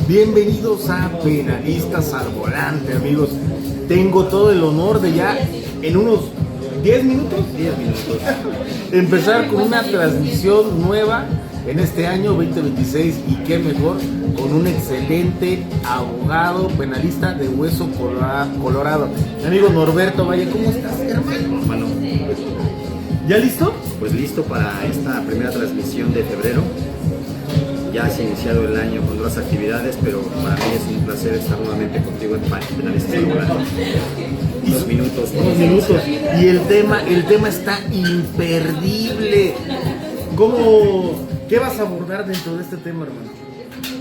Bienvenidos a Penalistas al Volante, amigos. Tengo todo el honor de ya en unos 10 minutos empezar con una transmisión nueva en este año 2026 y qué mejor con un excelente abogado penalista de hueso colorado. Mi amigo Norberto Valle, ¿cómo estás, hermano? ¿Ya listo? Pues listo para esta primera transmisión de febrero. Ya se ha iniciado el año con nuevas actividades, pero para mí es un placer estar nuevamente contigo en Penalistas al Volante. Unos minutos. Y el tema está imperdible. ¿Qué vas a abordar dentro de este tema, hermano?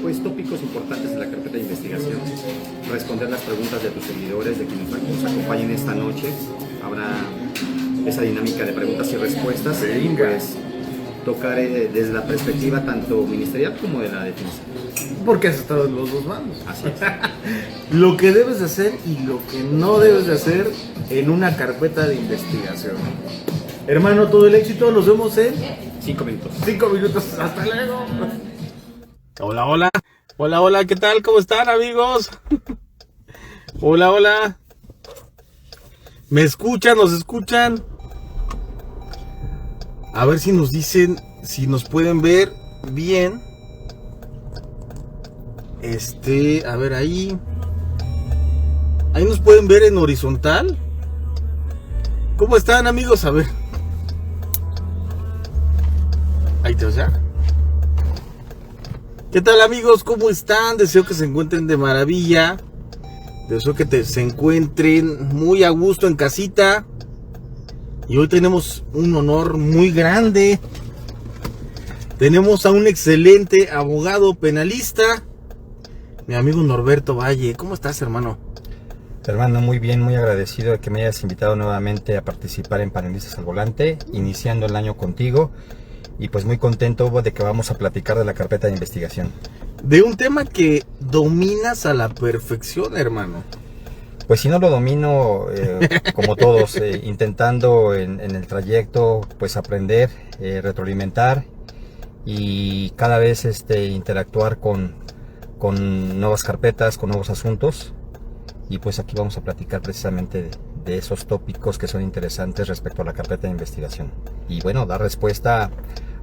Pues tópicos importantes de la carpeta de investigación, responder las preguntas de tus seguidores, de quienes nos acompañen esta noche. Habrá esa dinámica de preguntas y respuestas. Y pues tocar desde la perspectiva tanto ministerial como de la defensa. Porque has estado en los dos bandos. Así es. Lo que debes de hacer y lo que no debes de hacer en una carpeta de investigación. Hermano, todo el éxito. Nos vemos en 5 minutos. 5 minutos. Hasta luego. Hola, ¿qué tal? ¿Cómo están, amigos? Hola. ¿Me escuchan? ¿Nos escuchan? A ver si nos dicen, si nos pueden ver bien. A ver ahí. Ahí nos pueden ver en horizontal. ¿Cómo están, amigos? A ver. Ahí te ya. ¿Qué tal, amigos? ¿Cómo están? Deseo que se encuentren de maravilla. Deseo que se encuentren muy a gusto en casita. Y hoy tenemos un honor muy grande. Tenemos a un excelente abogado penalista, mi amigo Norberto Valle. ¿Cómo estás, hermano? Hermano, muy bien, muy agradecido de que me hayas invitado nuevamente a participar en Penalistas al Volante, iniciando el año contigo. Y pues muy contento de que vamos a platicar de la carpeta de investigación. De un tema que dominas a la perfección, hermano. Pues si no lo domino, como todos, intentando en el trayecto pues aprender, retroalimentar y cada vez interactuar con nuevas carpetas, con nuevos asuntos. Y pues aquí vamos a platicar precisamente de esos tópicos que son interesantes respecto a la carpeta de investigación. Y bueno, dar respuesta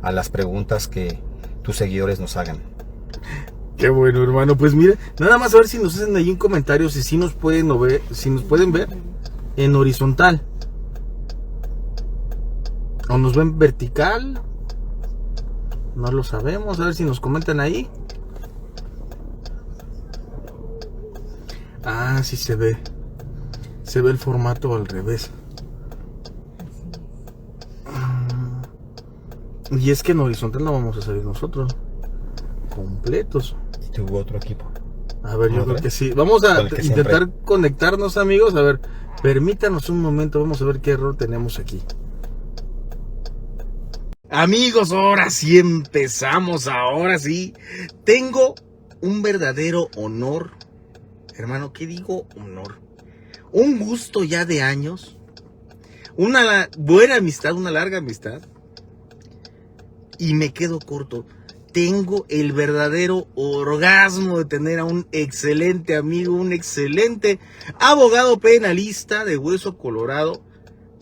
a las preguntas que tus seguidores nos hagan. Qué bueno, hermano. Pues mire, nada más a ver si nos hacen ahí un comentario, si nos pueden ver en horizontal. O nos ven vertical. No lo sabemos, a ver si nos comentan ahí. Ah, sí se ve. Se ve el formato al revés. Y es que en horizontal no vamos a salir nosotros completos. ¿Y tuvo otro equipo? A ver, yo creo que sí. Vamos a intentar conectarnos, amigos. A ver, permítanos un momento. Vamos a ver qué error tenemos aquí. Amigos, ahora sí empezamos. Ahora sí. Tengo un verdadero honor. Hermano, ¿qué digo? Honor. Un gusto ya de años. Una buena amistad, una larga amistad. Y me quedo corto. Tengo el verdadero orgasmo de tener a un excelente amigo, un excelente abogado penalista de hueso colorado,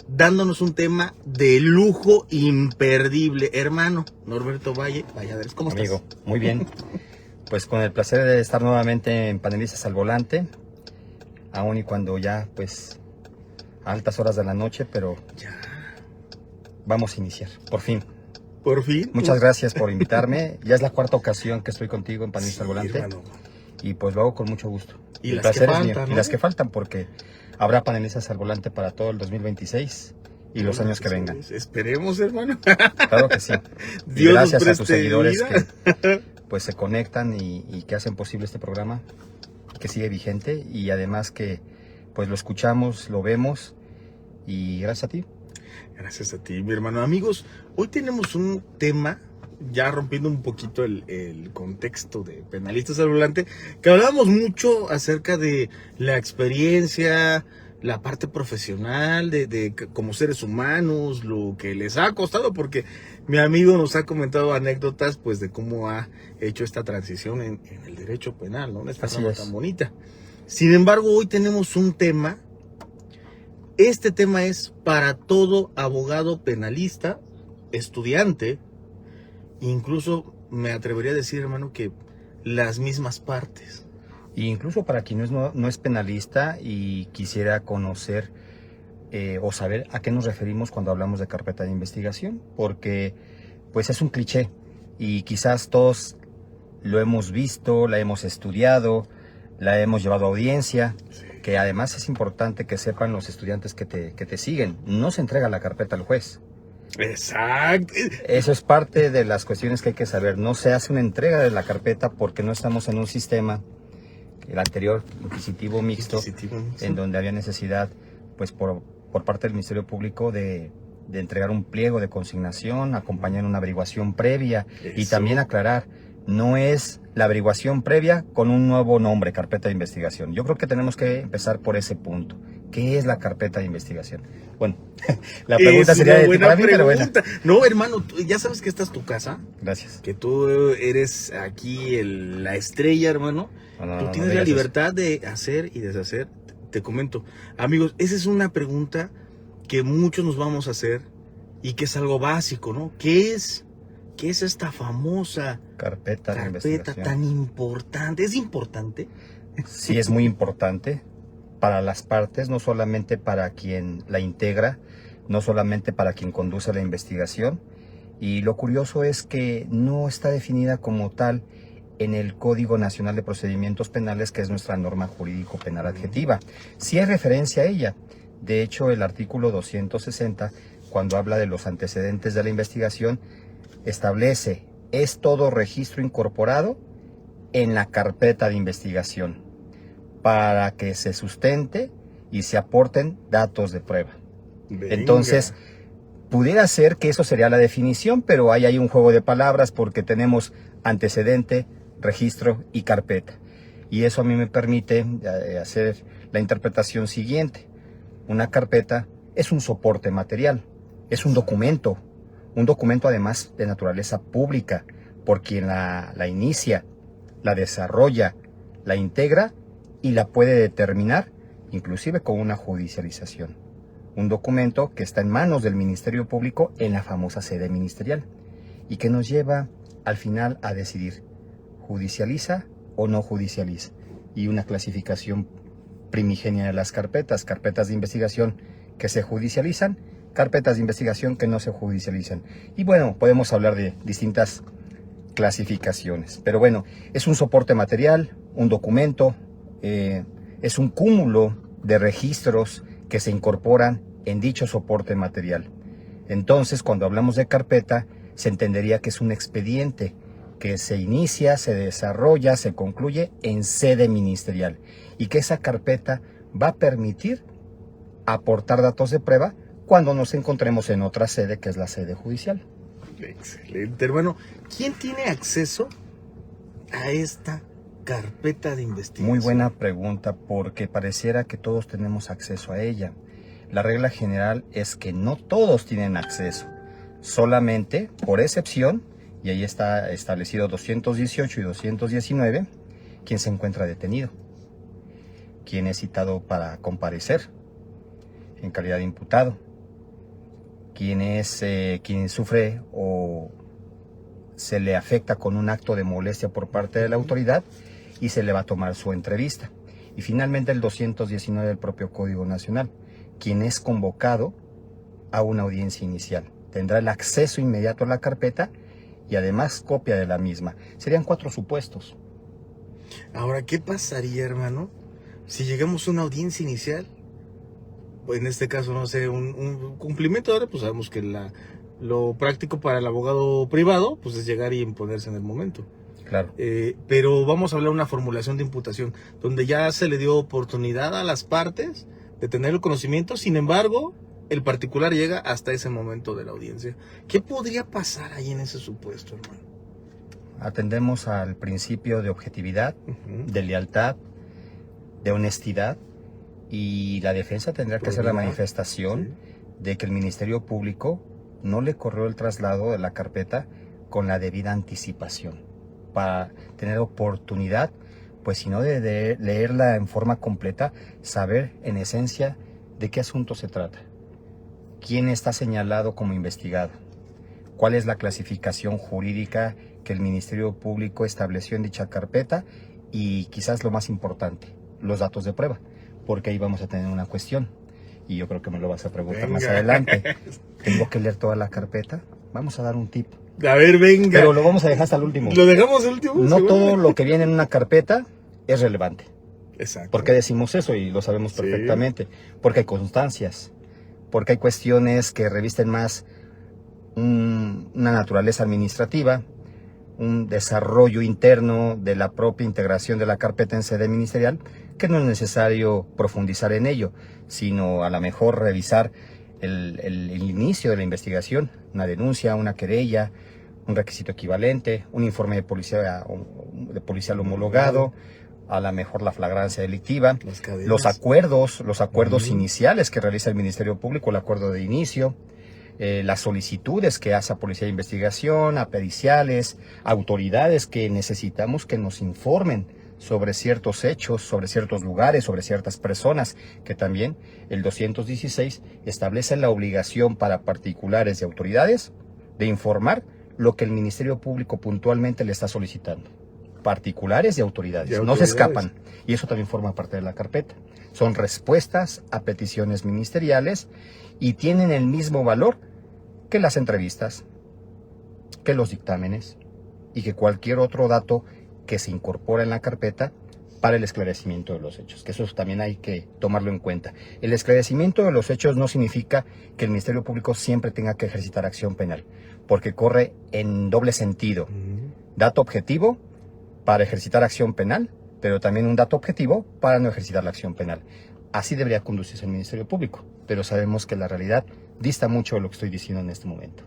dándonos un tema de lujo imperdible. Hermano Norberto Valle, Valladares, ¿cómo estás? Amigo, muy bien. Pues con el placer de estar nuevamente en Penalistas al Volante, aún y cuando ya pues a altas horas de la noche, pero Ya. Vamos a iniciar, por fin. Por fin. Muchas gracias por invitarme. Ya es la cuarta ocasión que estoy contigo en Penalistas al Volante. Hermano. Y pues lo hago con mucho gusto. Y El las que placer es mío. faltan, ¿no? Y las que faltan, porque habrá Penalistas al Volante para todo el 2026 y los años que vengan. Esperemos, hermano. Claro que sí. Y Dios nos gracias a preste tus seguidores vida. que pues se conectan y que hacen posible este programa, que sigue vigente, y además que pues lo escuchamos, lo vemos, y gracias a ti. Gracias a ti, mi hermano. Amigos, hoy tenemos un tema, ya rompiendo un poquito el contexto de Penalistas al Volante, que hablábamos mucho acerca de la experiencia, la parte profesional como seres humanos, lo que les ha costado, porque mi amigo nos ha comentado anécdotas pues de cómo ha hecho esta transición en el derecho penal, ¿no? Esta rama tan bonita. Sin embargo, hoy tenemos un tema. Este tema es para todo abogado penalista, estudiante, incluso me atrevería a decir, hermano, que las mismas partes. E incluso para quien no es penalista y quisiera conocer o saber a qué nos referimos cuando hablamos de carpeta de investigación, porque pues es un cliché y quizás todos lo hemos visto, la hemos estudiado, la hemos llevado a audiencia, que además es importante que sepan los estudiantes que te siguen, no se entrega la carpeta al juez. Exacto. Eso es parte de las cuestiones que hay que saber, no se hace una entrega de la carpeta porque no estamos en un sistema, el anterior, inquisitivo mixto, en donde había necesidad, pues por parte del Ministerio Público de entregar un pliego de consignación, acompañar una averiguación previa. Eso. Y también aclarar, no es la averiguación previa con un nuevo nombre, carpeta de investigación. Yo creo que tenemos que empezar por ese punto. ¿Qué es la carpeta de investigación? Bueno, la pregunta sería de ti para mí, pero bueno. No, hermano, ya sabes que esta es tu casa. Gracias. Que tú eres aquí la estrella, hermano. Tú tienes la libertad de hacer y deshacer. Te comento, amigos, esa es una pregunta que muchos nos vamos a hacer y que es algo básico, ¿no? ¿Qué es esta famosa carpeta de investigación tan importante? ¿Es importante? Sí, es muy importante para las partes, no solamente para quien la integra, no solamente para quien conduce la investigación. Y lo curioso es que no está definida como tal en el Código Nacional de Procedimientos Penales, que es nuestra norma jurídico-penal adjetiva. Sí hay referencia a ella. De hecho, el artículo 260, cuando habla de los antecedentes de la investigación, establece, es todo registro incorporado en la carpeta de investigación, para que se sustente y se aporten datos de prueba. Venga. Entonces, pudiera ser que eso sería la definición, pero ahí hay un juego de palabras porque tenemos antecedente, registro y carpeta. Y eso a mí me permite hacer la interpretación siguiente. Una carpeta es un soporte material, es un documento además de naturaleza pública, por quien la inicia, la desarrolla, la integra y la puede determinar, inclusive con una judicialización. Un documento que está en manos del Ministerio Público en la famosa sede ministerial y que nos lleva al final a decidir, ¿judicializa o no judicializa? Y una clasificación primigenia de las carpetas de investigación que se judicializan, carpetas de investigación que no se judicializan. Y bueno, podemos hablar de distintas clasificaciones, pero bueno, es un soporte material, un documento, es un cúmulo de registros que se incorporan en dicho soporte material. Entonces, cuando hablamos de carpeta, se entendería que es un expediente que se inicia, se desarrolla, se concluye en sede ministerial y que esa carpeta va a permitir aportar datos de prueba cuando nos encontremos en otra sede, que es la sede judicial. Excelente, hermano. ¿Quién tiene acceso a esta carpeta de investigación? Muy buena pregunta, porque pareciera que todos tenemos acceso a ella. La regla general es que no todos tienen acceso, solamente por excepción, y ahí está establecido 218 y 219, quien se encuentra detenido, quien es citado para comparecer en calidad de imputado, quien sufre o se le afecta con un acto de molestia por parte de la autoridad y se le va a tomar su entrevista. Y finalmente el 219 del propio Código Nacional, quien es convocado a una audiencia inicial. Tendrá el acceso inmediato a la carpeta y además copia de la misma. Serían 4 supuestos. Ahora, ¿qué pasaría, hermano, si llegamos a una audiencia inicial? En este caso, no sé, un cumplimiento. Ahora, pues sabemos que lo práctico para el abogado privado, pues es llegar y imponerse en el momento. Claro. Pero vamos a hablar de una formulación de imputación, donde ya se le dio oportunidad a las partes de tener el conocimiento. Sin embargo, el particular llega hasta ese momento de la audiencia. ¿Qué podría pasar ahí en ese supuesto, hermano? Atendemos al principio de objetividad, de lealtad, de honestidad y la defensa tendrá que hacer la manifestación de que el Ministerio Público no le corrió el traslado de la carpeta con la debida anticipación, para tener oportunidad, pues si no de leerla en forma completa, saber en esencia de qué asunto se trata, quién está señalado como investigado, cuál es la clasificación jurídica que el Ministerio Público estableció en dicha carpeta y quizás lo más importante, los datos de prueba, porque ahí vamos a tener una cuestión y yo creo que me lo vas a preguntar más adelante. ¿Tengo que leer toda la carpeta? Vamos a dar un tip. A ver, venga. Pero lo vamos a dejar hasta el último. ¿Lo dejamos el último? No todo lo que viene en una carpeta es relevante. Exacto. ¿Por qué decimos eso? Y lo sabemos perfectamente. Porque hay constancias, porque hay cuestiones que revisten más una naturaleza administrativa, un desarrollo interno de la propia integración de la carpeta en sede ministerial, que no es necesario profundizar en ello, sino a lo mejor revisar el inicio de la investigación, una denuncia, una querella, un requisito equivalente, un informe de policial homologado, a lo mejor la flagrancia delictiva, los acuerdos iniciales que realiza el Ministerio Público, el acuerdo de inicio, las solicitudes que hace a Policía de Investigación, a periciales, autoridades que necesitamos que nos informen sobre ciertos hechos, sobre ciertos lugares, sobre ciertas personas, que también el 216 establece la obligación para particulares y autoridades de informar lo que el Ministerio Público puntualmente le está solicitando. Particulares y autoridades, no se escapan, y eso también forma parte de la carpeta. Son respuestas a peticiones ministeriales y tienen el mismo valor que las entrevistas, que los dictámenes y que cualquier otro dato que se incorpora en la carpeta para el esclarecimiento de los hechos, que eso también hay que tomarlo en cuenta. El esclarecimiento de los hechos no significa que el Ministerio Público siempre tenga que ejercitar acción penal, porque corre en doble sentido. Dato objetivo para ejercitar acción penal, pero también un dato objetivo para no ejercitar la acción penal. Así debería conducirse el Ministerio Público, pero sabemos que la realidad dista mucho de lo que estoy diciendo en este momento.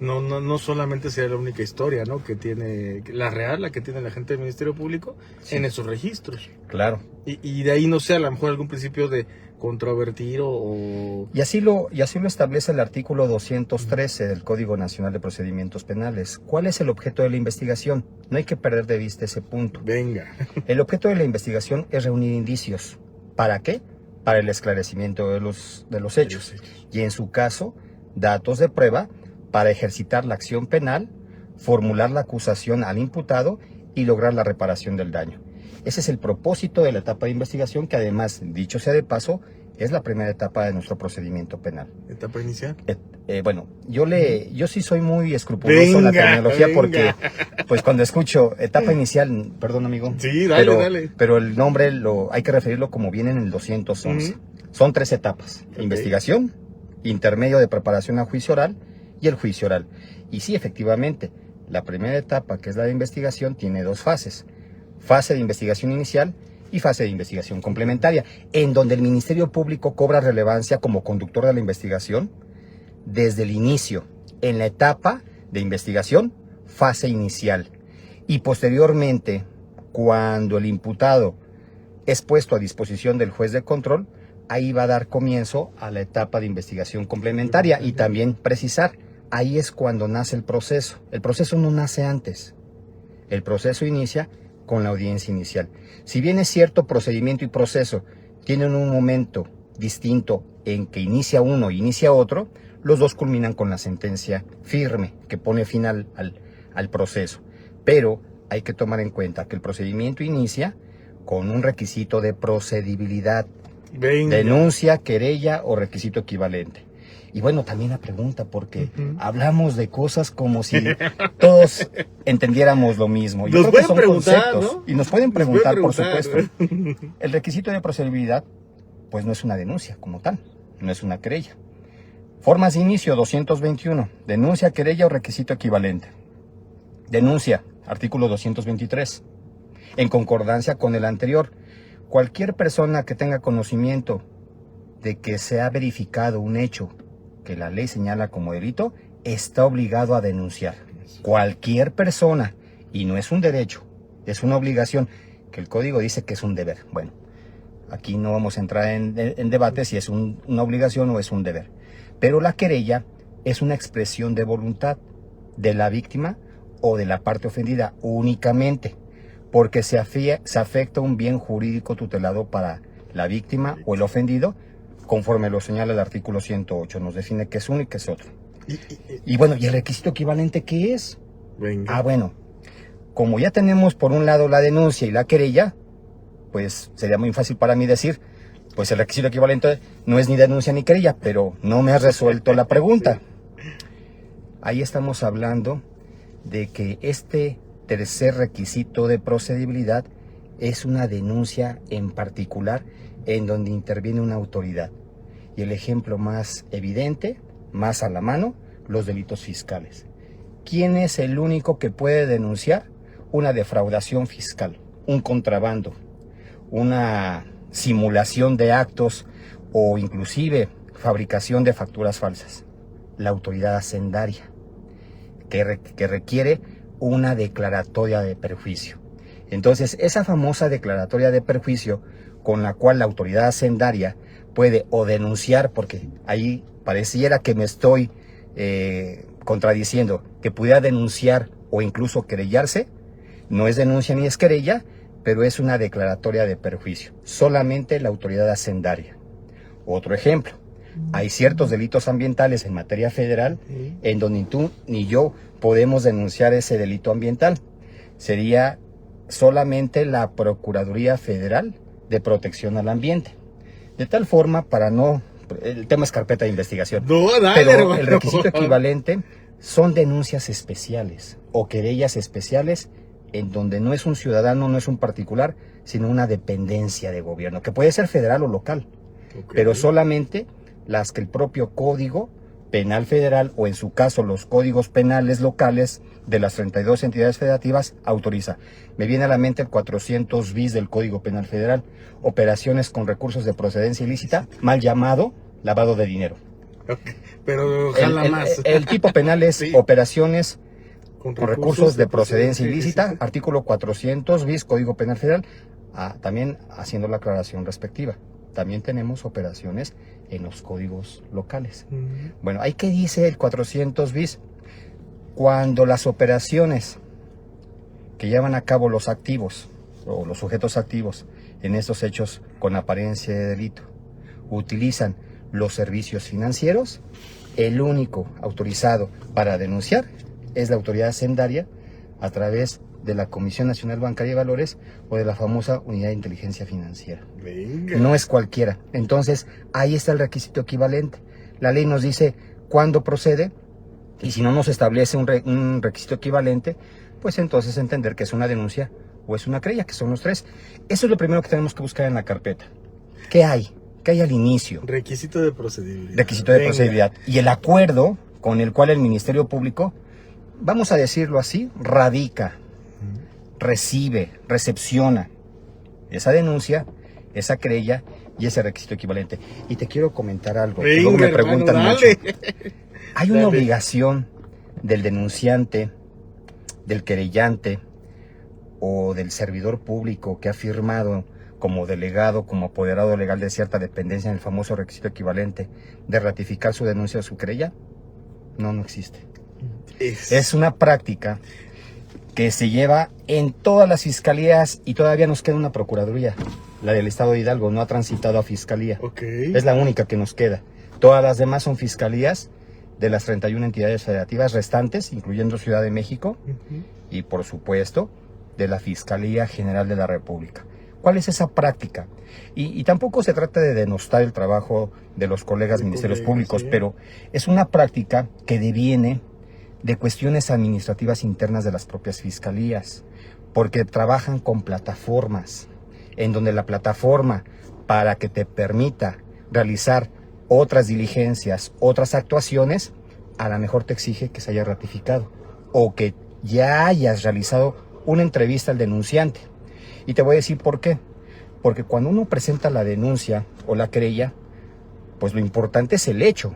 No solamente sea la única historia, ¿no?, que tiene la real, la que tiene la gente del Ministerio Público en esos registros. Claro. Y de ahí no sé, a lo mejor algún principio de controvertir o... Y así lo establece el artículo 213 del Código Nacional de Procedimientos Penales. ¿Cuál es el objeto de la investigación? No hay que perder de vista ese punto. Venga. El objeto de la investigación es reunir indicios. ¿Para qué? Para el esclarecimiento de los hechos. Y en su caso, datos de prueba para ejercitar la acción penal, formular la acusación al imputado y lograr la reparación del daño. Ese es el propósito de la etapa de investigación, que además, dicho sea de paso, es la primera etapa de nuestro procedimiento penal. ¿Etapa inicial? Bueno, yo sí soy muy escrupuloso en la terminología, porque pues cuando escucho etapa inicial, perdón amigo, sí, dale. Pero el nombre hay que referirlo como viene en el 211. Son 3 etapas: investigación, intermedio de preparación a juicio oral y el juicio oral. Y sí, efectivamente, la primera etapa, que es la de investigación, tiene 2 fases: fase de investigación inicial y fase de investigación complementaria, en donde el Ministerio Público cobra relevancia como conductor de la investigación desde el inicio, en la etapa de investigación, fase inicial, y posteriormente, cuando el imputado es puesto a disposición del juez de control, ahí va a dar comienzo a la etapa de investigación complementaria. Y también precisar, ahí es cuando nace el proceso. El proceso no nace antes, el proceso inicia con la audiencia inicial. Si bien es cierto, procedimiento y proceso tienen un momento distinto en que inicia uno e inicia otro, los dos culminan con la sentencia firme que pone fin al proceso. Pero hay que tomar en cuenta que el procedimiento inicia con un requisito de procedibilidad, denuncia, querella o requisito equivalente. Y bueno, también la pregunta, porque hablamos de cosas como si todos entendiéramos lo mismo. Yo creo que son conceptos, ¿no? Y nos pueden preguntar, por supuesto. El requisito de procedibilidad, pues no es una denuncia como tal, no es una querella. Formas de inicio, 221, denuncia, querella o requisito equivalente. Denuncia, artículo 223. En concordancia con el anterior, cualquier persona que tenga conocimiento de que se ha verificado un hecho que la ley señala como delito, está obligado a denunciar. Cualquier persona, y no es un derecho, es una obligación, que el código dice que es un deber. Bueno, Aquí no vamos a entrar en debate si es una obligación o es un deber. Pero la querella es una expresión de voluntad de la víctima o de la parte ofendida únicamente, porque se afecta un bien jurídico tutelado para la víctima o el ofendido, conforme lo señala el artículo 108. Nos define qué es uno y qué es otro. Y bueno, ¿y el requisito equivalente qué es? Venga. Bueno, como ya tenemos por un lado la denuncia y la querella, pues sería muy fácil para mí decir, pues el requisito equivalente no es ni denuncia ni querella, pero no me has resuelto la pregunta. Ahí estamos hablando de que este tercer requisito de procedibilidad es una denuncia en particular en donde interviene una autoridad. Y el ejemplo más evidente, más a la mano, los delitos fiscales. ¿Quién es el único que puede denunciar una defraudación fiscal, un contrabando, una simulación de actos o inclusive fabricación de facturas falsas? La autoridad hacendaria, que requiere una declaratoria de perjuicio. Entonces, esa famosa declaratoria de perjuicio con la cual la autoridad hacendaria puede o denunciar, porque ahí pareciera que me estoy contradiciendo, que pudiera denunciar o incluso querellarse, no es denuncia ni es querella, pero es una declaratoria de perjuicio, solamente la autoridad hacendaria. Otro ejemplo, hay ciertos delitos ambientales en materia federal en donde ni tú ni yo podemos denunciar ese delito ambiental. Sería solamente la Procuraduría Federal de Protección al Ambiente. De tal forma, para no... El tema es carpeta de investigación. No, dale, pero hermano. el requisito equivalente son denuncias especiales o querellas especiales en donde no es un ciudadano, no es un particular, sino una dependencia de gobierno, que puede ser federal o local, pero solamente las que el propio Código Penal Federal o en su caso los códigos penales locales de las 32 entidades federativas autoriza. Me viene a la mente el 400 bis del Código Penal Federal, operaciones con recursos de procedencia ilícita, mal llamado lavado de dinero. Pero ojalá más. El tipo penal es Sí. Operaciones con recursos de procedencia ilícita, sí. artículo 400 bis, Código Penal Federal, también haciendo la aclaración respectiva. También tenemos operaciones en los códigos locales. Bueno, ¿ahí qué dice el 400 bis? Cuando las operaciones que llevan a cabo los activos o los sujetos activos en estos hechos con apariencia de delito utilizan los servicios financieros, el único autorizado para denunciar es la autoridad hacendaria a través de la Comisión Nacional Bancaria y Valores o de la famosa Unidad de Inteligencia Financiera. Venga. No es cualquiera. Entonces, ahí está el requisito equivalente. La ley nos dice cuándo procede y si no nos establece un requisito equivalente, pues entonces entender que es una denuncia o es una querella, que son los tres. Eso es lo primero que tenemos que buscar en la carpeta. ¿Qué hay? ¿Qué hay al inicio? Requisito de procedibilidad. Requisito de Venga. procedibilidad. Y el acuerdo con el cual el Ministerio Público, vamos a decirlo así, radica, recibe, recepciona esa denuncia, esa querella y ese requisito equivalente. Y te quiero comentar algo, que Venga, luego me hermano, preguntan dale. mucho. Hay una Dale. obligación del denunciante, del querellante o del servidor público que ha firmado como delegado, como apoderado legal de cierta dependencia en el famoso requisito equivalente, de ratificar su denuncia o su querella. No, no existe. Es una práctica que se lleva en todas las fiscalías y todavía nos queda una procuraduría. La del Estado de Hidalgo no ha transitado a fiscalía. Ok. Es la única que nos queda. Todas las demás son fiscalías de las 31 entidades federativas restantes, incluyendo Ciudad de México, y por supuesto de la Fiscalía General de la República. ¿Cuál es esa práctica? Y tampoco se trata de denostar el trabajo de los colegas ministerios públicos, sí. pero es una práctica que deviene de cuestiones administrativas internas de las propias fiscalías, porque trabajan con plataformas, en donde la plataforma, para que te permita realizar otras diligencias, otras actuaciones, a lo mejor te exige que se haya ratificado o que ya hayas realizado una entrevista al denunciante. Y te voy a decir por qué. Porque cuando uno presenta la denuncia o la querella, pues lo importante es el hecho,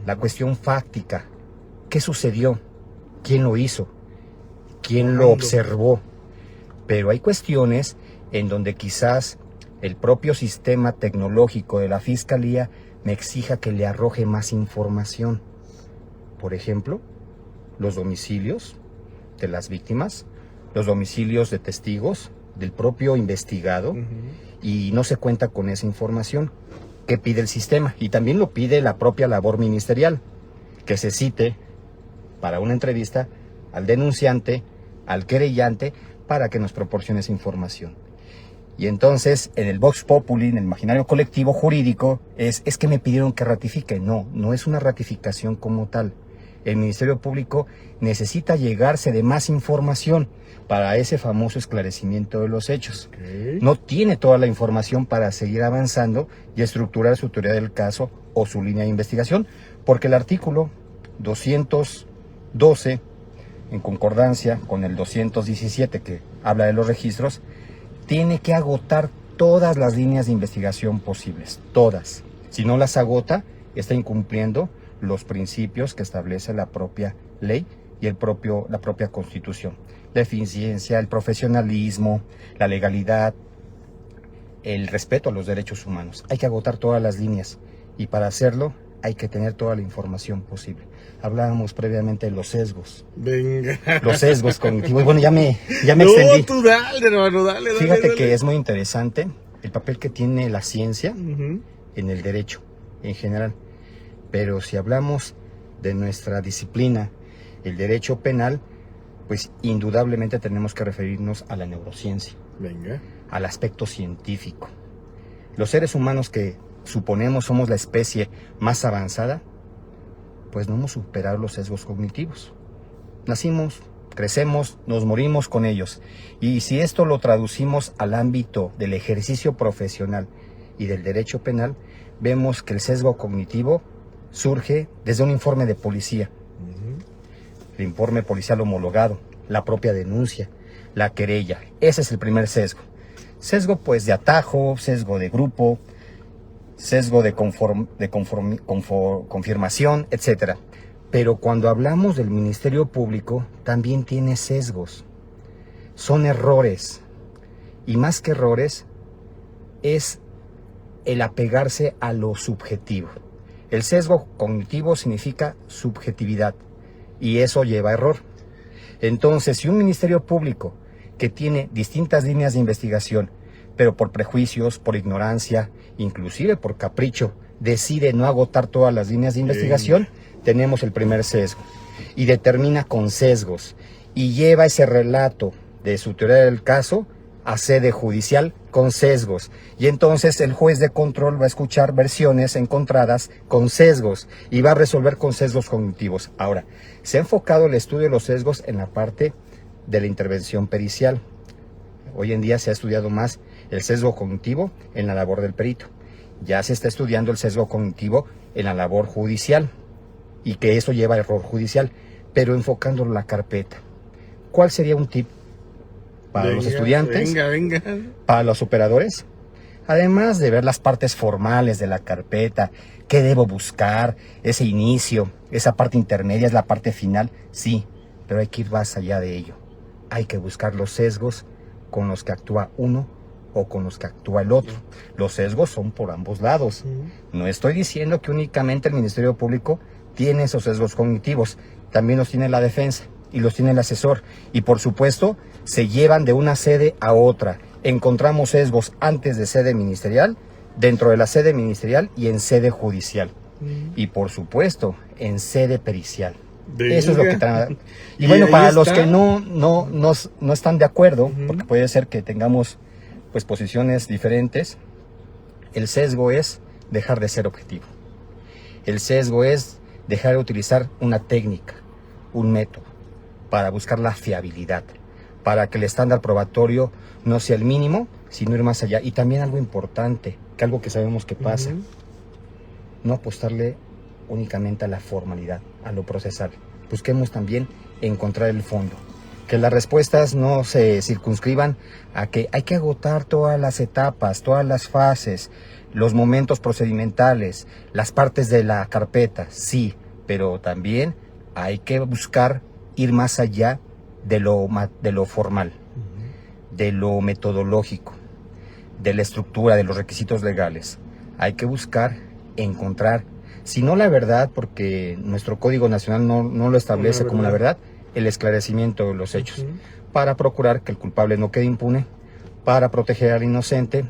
la cuestión fáctica. ¿Qué sucedió? ¿Quién lo hizo? ¿Quién lo observó? Pero hay cuestiones en donde quizás el propio sistema tecnológico de la Fiscalía me exija que le arroje más información. Por ejemplo, los domicilios de las víctimas, los domicilios de testigos, del propio investigado, y no se cuenta con esa información que pide el sistema. Y también lo pide la propia labor ministerial, que se cite para una entrevista al denunciante, al querellante, para que nos proporcione esa información. Y entonces, en el Vox Populi, en el imaginario colectivo jurídico, es que me pidieron que ratifique. No, no es una ratificación como tal. El Ministerio Público necesita llegarse de más información para ese famoso esclarecimiento de los hechos. Okay. No tiene toda la información para seguir avanzando y estructurar su teoría del caso o su línea de investigación, porque el artículo 212, en concordancia con el 217 que habla de los registros, tiene que agotar todas las líneas de investigación posibles, todas. Si no las agota, está incumpliendo los principios que establece la propia ley y la propia Constitución. La eficiencia, el profesionalismo, la legalidad, el respeto a los derechos humanos. Hay que agotar todas las líneas y para hacerlo hay que tener toda la información posible. Hablábamos previamente de los sesgos. Venga. Los sesgos cognitivos. Bueno, ya me extendí. No, tú dale, hermano, dale. Fíjate que es muy interesante el papel que tiene la ciencia en el derecho en general. Pero si hablamos de nuestra disciplina, el derecho penal, pues indudablemente tenemos que referirnos a la neurociencia. Venga. Al aspecto científico. Los seres humanos que suponemos somos la especie más avanzada, pues no hemos superado los sesgos cognitivos. Nacimos, crecemos, nos morimos con ellos. Y si esto lo traducimos al ámbito del ejercicio profesional y del derecho penal, vemos que el sesgo cognitivo surge desde un informe de policía. El informe policial homologado, la propia denuncia, la querella. Ese es el primer sesgo. Sesgo pues de atajo, sesgo de grupo, sesgo de confirmación, etc. Pero cuando hablamos del Ministerio Público, también tiene sesgos. Son errores. Y más que errores, es el apegarse a lo subjetivo. El sesgo cognitivo significa subjetividad. Y eso lleva a error. Entonces, si un Ministerio Público que tiene distintas líneas de investigación, pero por prejuicios, por ignorancia, inclusive por capricho, decide no agotar todas las líneas de investigación, tenemos el primer sesgo. Y determina con sesgos. Y lleva ese relato de su teoría del caso a sede judicial con sesgos. Y entonces el juez de control va a escuchar versiones encontradas con sesgos y va a resolver con sesgos cognitivos. Ahora, se ha enfocado el estudio de los sesgos en la parte de la intervención pericial. Hoy en día se ha estudiado más el sesgo cognitivo en la labor del perito. Ya se está estudiando el sesgo cognitivo en la labor judicial y que eso lleva a error judicial, pero enfocándolo en la carpeta. ¿Cuál sería un tip para los estudiantes, para los operadores? Además de ver las partes formales de la carpeta, qué debo buscar, ese inicio, esa parte intermedia es la parte final, sí, pero hay que ir más allá de ello. Hay que buscar los sesgos con los que actúa uno o con los que actúa el otro. Los sesgos son por ambos lados. No estoy diciendo que únicamente el Ministerio Público tiene esos sesgos cognitivos, también los tiene la defensa y los tiene el asesor. Y por supuesto, se llevan de una sede a otra. Encontramos sesgos antes de sede ministerial, dentro de la sede ministerial y en sede judicial. Y por supuesto, en sede pericial. Eso es lo que trae. Y bueno, para los que no están de acuerdo, porque puede ser que tengamos pues posiciones diferentes, el sesgo es dejar de ser objetivo. El sesgo es dejar de utilizar una técnica, un método, para buscar la fiabilidad, para que el estándar probatorio no sea el mínimo, sino ir más allá. Y también algo importante, que algo que sabemos que pasa, no apostarle únicamente a la formalidad, a lo procesal. Busquemos también encontrar el fondo. Que las respuestas no se circunscriban a que hay que agotar todas las etapas, todas las fases, los momentos procedimentales, las partes de la carpeta, sí, pero también hay que buscar ir más allá de lo formal, de lo metodológico, de la estructura, de los requisitos legales. Hay que buscar, encontrar, si no la verdad, porque nuestro Código Nacional no lo establece como la verdad, el esclarecimiento de los hechos, para procurar que el culpable no quede impune, para proteger al inocente,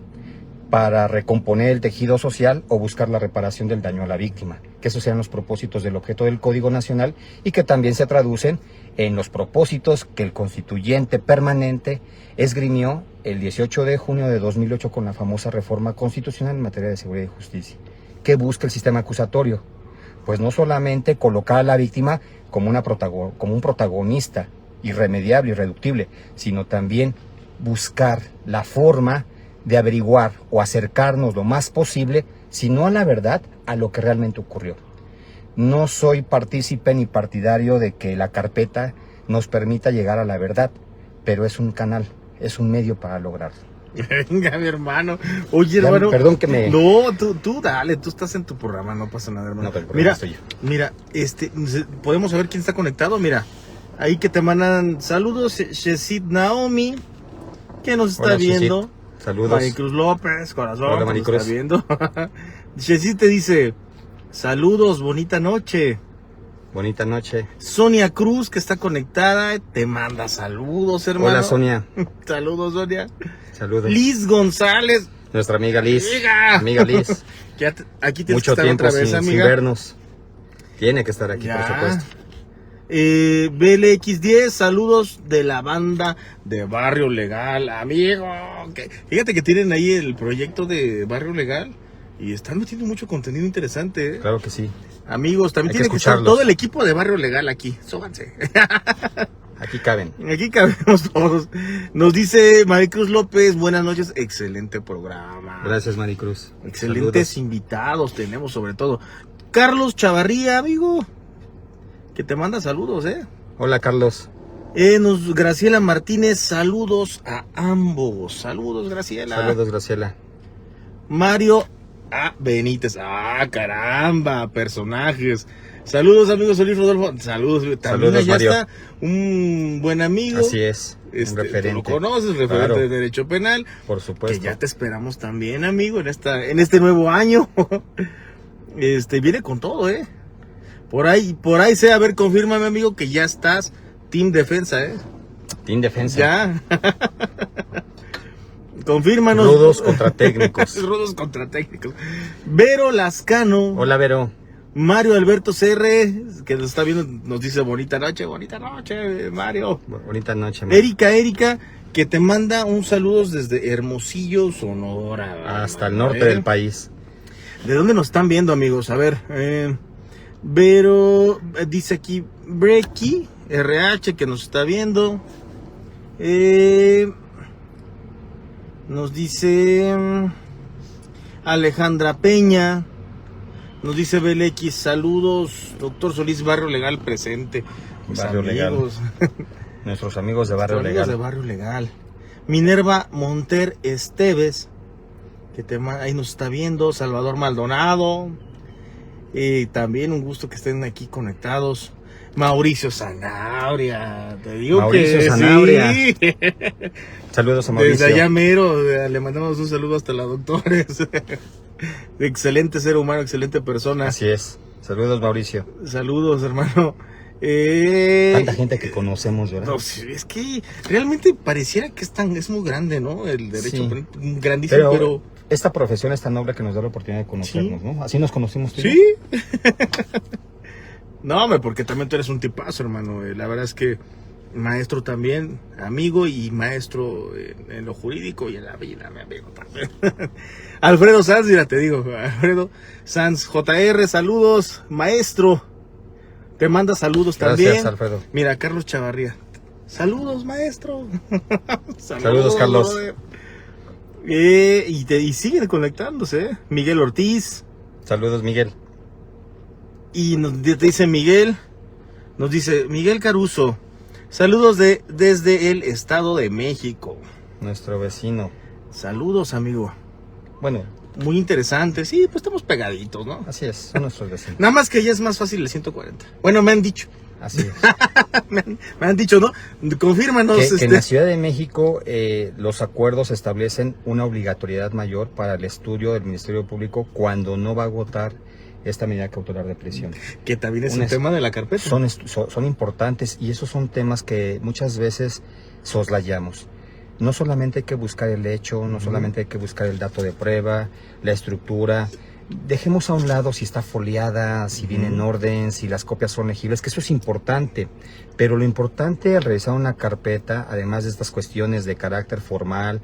para recomponer el tejido social o buscar la reparación del daño a la víctima, que esos sean los propósitos del objeto del Código Nacional y que también se traducen en los propósitos que el constituyente permanente esgrimió el 18 de junio de 2008 con la famosa reforma constitucional en materia de seguridad y justicia. ¿Qué busca el sistema acusatorio? Pues no solamente colocar a la víctima como un protagonista irremediable, irreductible, sino también buscar la forma de averiguar o acercarnos lo más posible, si no a la verdad, a lo que realmente ocurrió. No soy partícipe ni partidario de que la carpeta nos permita llegar a la verdad, pero es un canal, es un medio para lograrlo. Venga, mi hermano. Oye, Ya, hermano. perdón que me... No, tú dale, tú estás en tu programa, no pasa nada, hermano. No, pero mira, estoy yo. mira, podemos saber quién está conectado. Mira, ahí que te mandan saludos, Shesid Naomi, que nos está Hola, viendo. Shesid. Saludos. Maricruz López, corazón, Hola, que Maricruz. nos está viendo. Shesid te dice, saludos, bonita noche. Bonita noche. Sonia Cruz, que está conectada, te manda saludos, hermano. Hola, Sonia. Saludos, Sonia. Saludos. Liz González. Nuestra amiga Liz. Amiga. Amiga Liz. Aquí tienes Mucho que estar tiempo otra vez, sin amiga. vernos. Tiene que estar aquí, Ya. por supuesto. BLX10, saludos de la banda de Barrio Legal, amigo. Fíjate que tienen ahí el proyecto de Barrio Legal y están metiendo mucho contenido interesante, ¿eh? Claro que sí. Amigos, también Hay que tiene que estar escucharlos. todo el equipo de Barrio Legal aquí. Súbanse. Aquí caben. Aquí cabemos todos. Nos dice Maricruz López, buenas noches, excelente programa. Gracias, Maricruz. Excelentes Saludos. invitados tenemos sobre todo. Carlos Chavarría, amigo, que te manda saludos, Hola, Carlos. Graciela Martínez, saludos a ambos. Saludos, Graciela. Saludos, Graciela. Mario Benítez. Caramba, personajes. Saludos, amigos. Solís Rodolfo. Saludos. También Saludos, allá Mario. está un buen amigo. Así es. Un Tú referente. lo conoces, referente Claro, de Derecho Penal. por supuesto. Que ya te esperamos también, amigo, en este nuevo año. Viene con todo, Por ahí sé, a ver, confírmame, amigo, que ya estás Team Defensa, Team Defensa. Ya. Confírmanos. Rudos contra técnicos. Rudos contra técnicos. Vero Lascano. Hola, Vero. Mario Alberto CR, que nos está viendo, nos dice bonita noche, Mario. Bonita noche, Mar. Erika, que te manda un saludo desde Hermosillo, Sonora. Hasta el norte del país. ¿De dónde nos están viendo, amigos? A ver, Vero, dice aquí Brecky, RH, que nos está viendo. Nos dice Alejandra Peña. Nos dice BLX, saludos, doctor Solís, Barrio Legal presente. Mis Barrio amigos. Nuestros amigos de Barrio Nuestros amigos Legal. de Barrio Legal. Minerva Monter Esteves, que ahí nos está viendo. Salvador Maldonado. También un gusto que estén aquí conectados. Mauricio Zanabria, te digo Mauricio que Zanabria. sí. Saludos a Mauricio. Desde allá mero, le mandamos un saludo hasta la doctores. Excelente ser humano, excelente persona. Así es. Saludos, Mauricio. Saludos, hermano. Tanta gente que conocemos, ¿verdad? No, sí, es que realmente pareciera que es muy grande, ¿no? El derecho, Sí. grandísimo, pero... esta profesión es tan noble que nos da la oportunidad de conocernos, Sí. ¿no? Así nos conocimos tú y yo. Sí. No, hombre, porque también tú eres un tipazo, hermano. La verdad es que maestro también, amigo y maestro en lo jurídico y en la vida, mi amigo también. Alfredo Sanz, mira, te digo, Alfredo Sanz, JR, saludos, maestro. Te manda saludos Gracias, también. Alfredo. Mira, Carlos Chavarría. Saludos, maestro. Saludos, Carlos. brother. Y siguen conectándose, Miguel Ortiz. Saludos, Miguel. Y te dice Miguel, nos dice Miguel Caruso, saludos desde el Estado de México. Nuestro vecino. Saludos, amigo. Bueno, Muy interesante. Sí, pues estamos pegaditos, ¿no? así es, son nuestros vecinos. Nada más que ya es más fácil el 140. Bueno, me han dicho. Así es. Me han dicho, ¿no? Confírmanos. Que en la Ciudad de México los acuerdos establecen una obligatoriedad mayor para el estudio del Ministerio Público cuando no va a agotar esta medida cautelar de prisión. Que también es un tema de la carpeta. Son importantes, y esos son temas que muchas veces soslayamos. No solamente hay que buscar el hecho, no solamente hay que buscar el dato de prueba, la estructura. Dejemos a un lado si está foliada, si viene en orden, si las copias son legibles, que eso es importante. Pero lo importante al realizar una carpeta, además de estas cuestiones de carácter formal,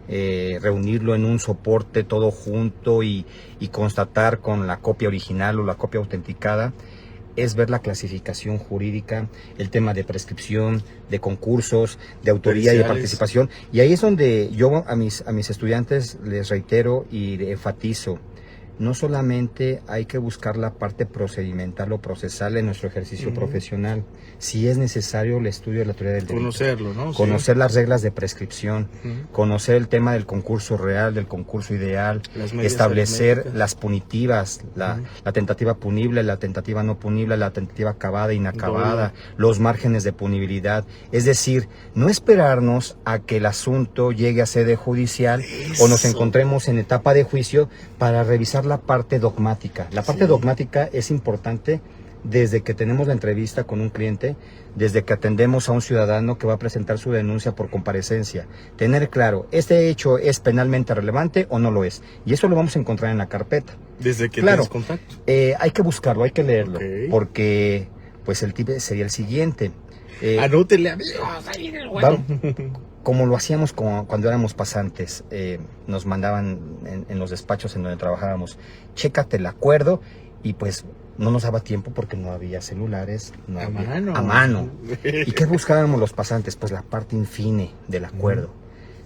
reunirlo en un soporte todo junto y constatar con la copia original o la copia autenticada, es ver la clasificación jurídica, el tema de prescripción, de concursos, de autoría y de participación. Y ahí es donde yo a mis estudiantes les reitero y enfatizo: no solamente hay que buscar la parte procedimental o procesal en nuestro ejercicio profesional, si es necesario el estudio de la teoría del delito. Conocerlo, ¿no? Conocer las reglas de prescripción, conocer el tema del concurso real, del concurso ideal, establecer las punitivas, la tentativa punible, la tentativa no punible, la tentativa acabada, inacabada, los márgenes de punibilidad. Es decir, no esperarnos a que el asunto llegue a sede judicial o nos encontremos en etapa de juicio para revisar la parte dogmática. La parte dogmática es importante desde que tenemos la entrevista con un cliente, desde que atendemos a un ciudadano que va a presentar su denuncia por comparecencia. Tener claro, ¿este hecho es penalmente relevante o no lo es? Y eso lo vamos a encontrar en la carpeta. Desde que tienes contacto. Hay que buscarlo, hay que leerlo, porque pues el tip sería el siguiente. Anótele, amigos, ahí viene el bueno. Como lo hacíamos cuando éramos pasantes, nos mandaban en los despachos en donde trabajábamos: chécate el acuerdo, y pues no nos daba tiempo porque no había celulares, a mano. ¿Y qué buscábamos los pasantes? Pues la parte infine del acuerdo.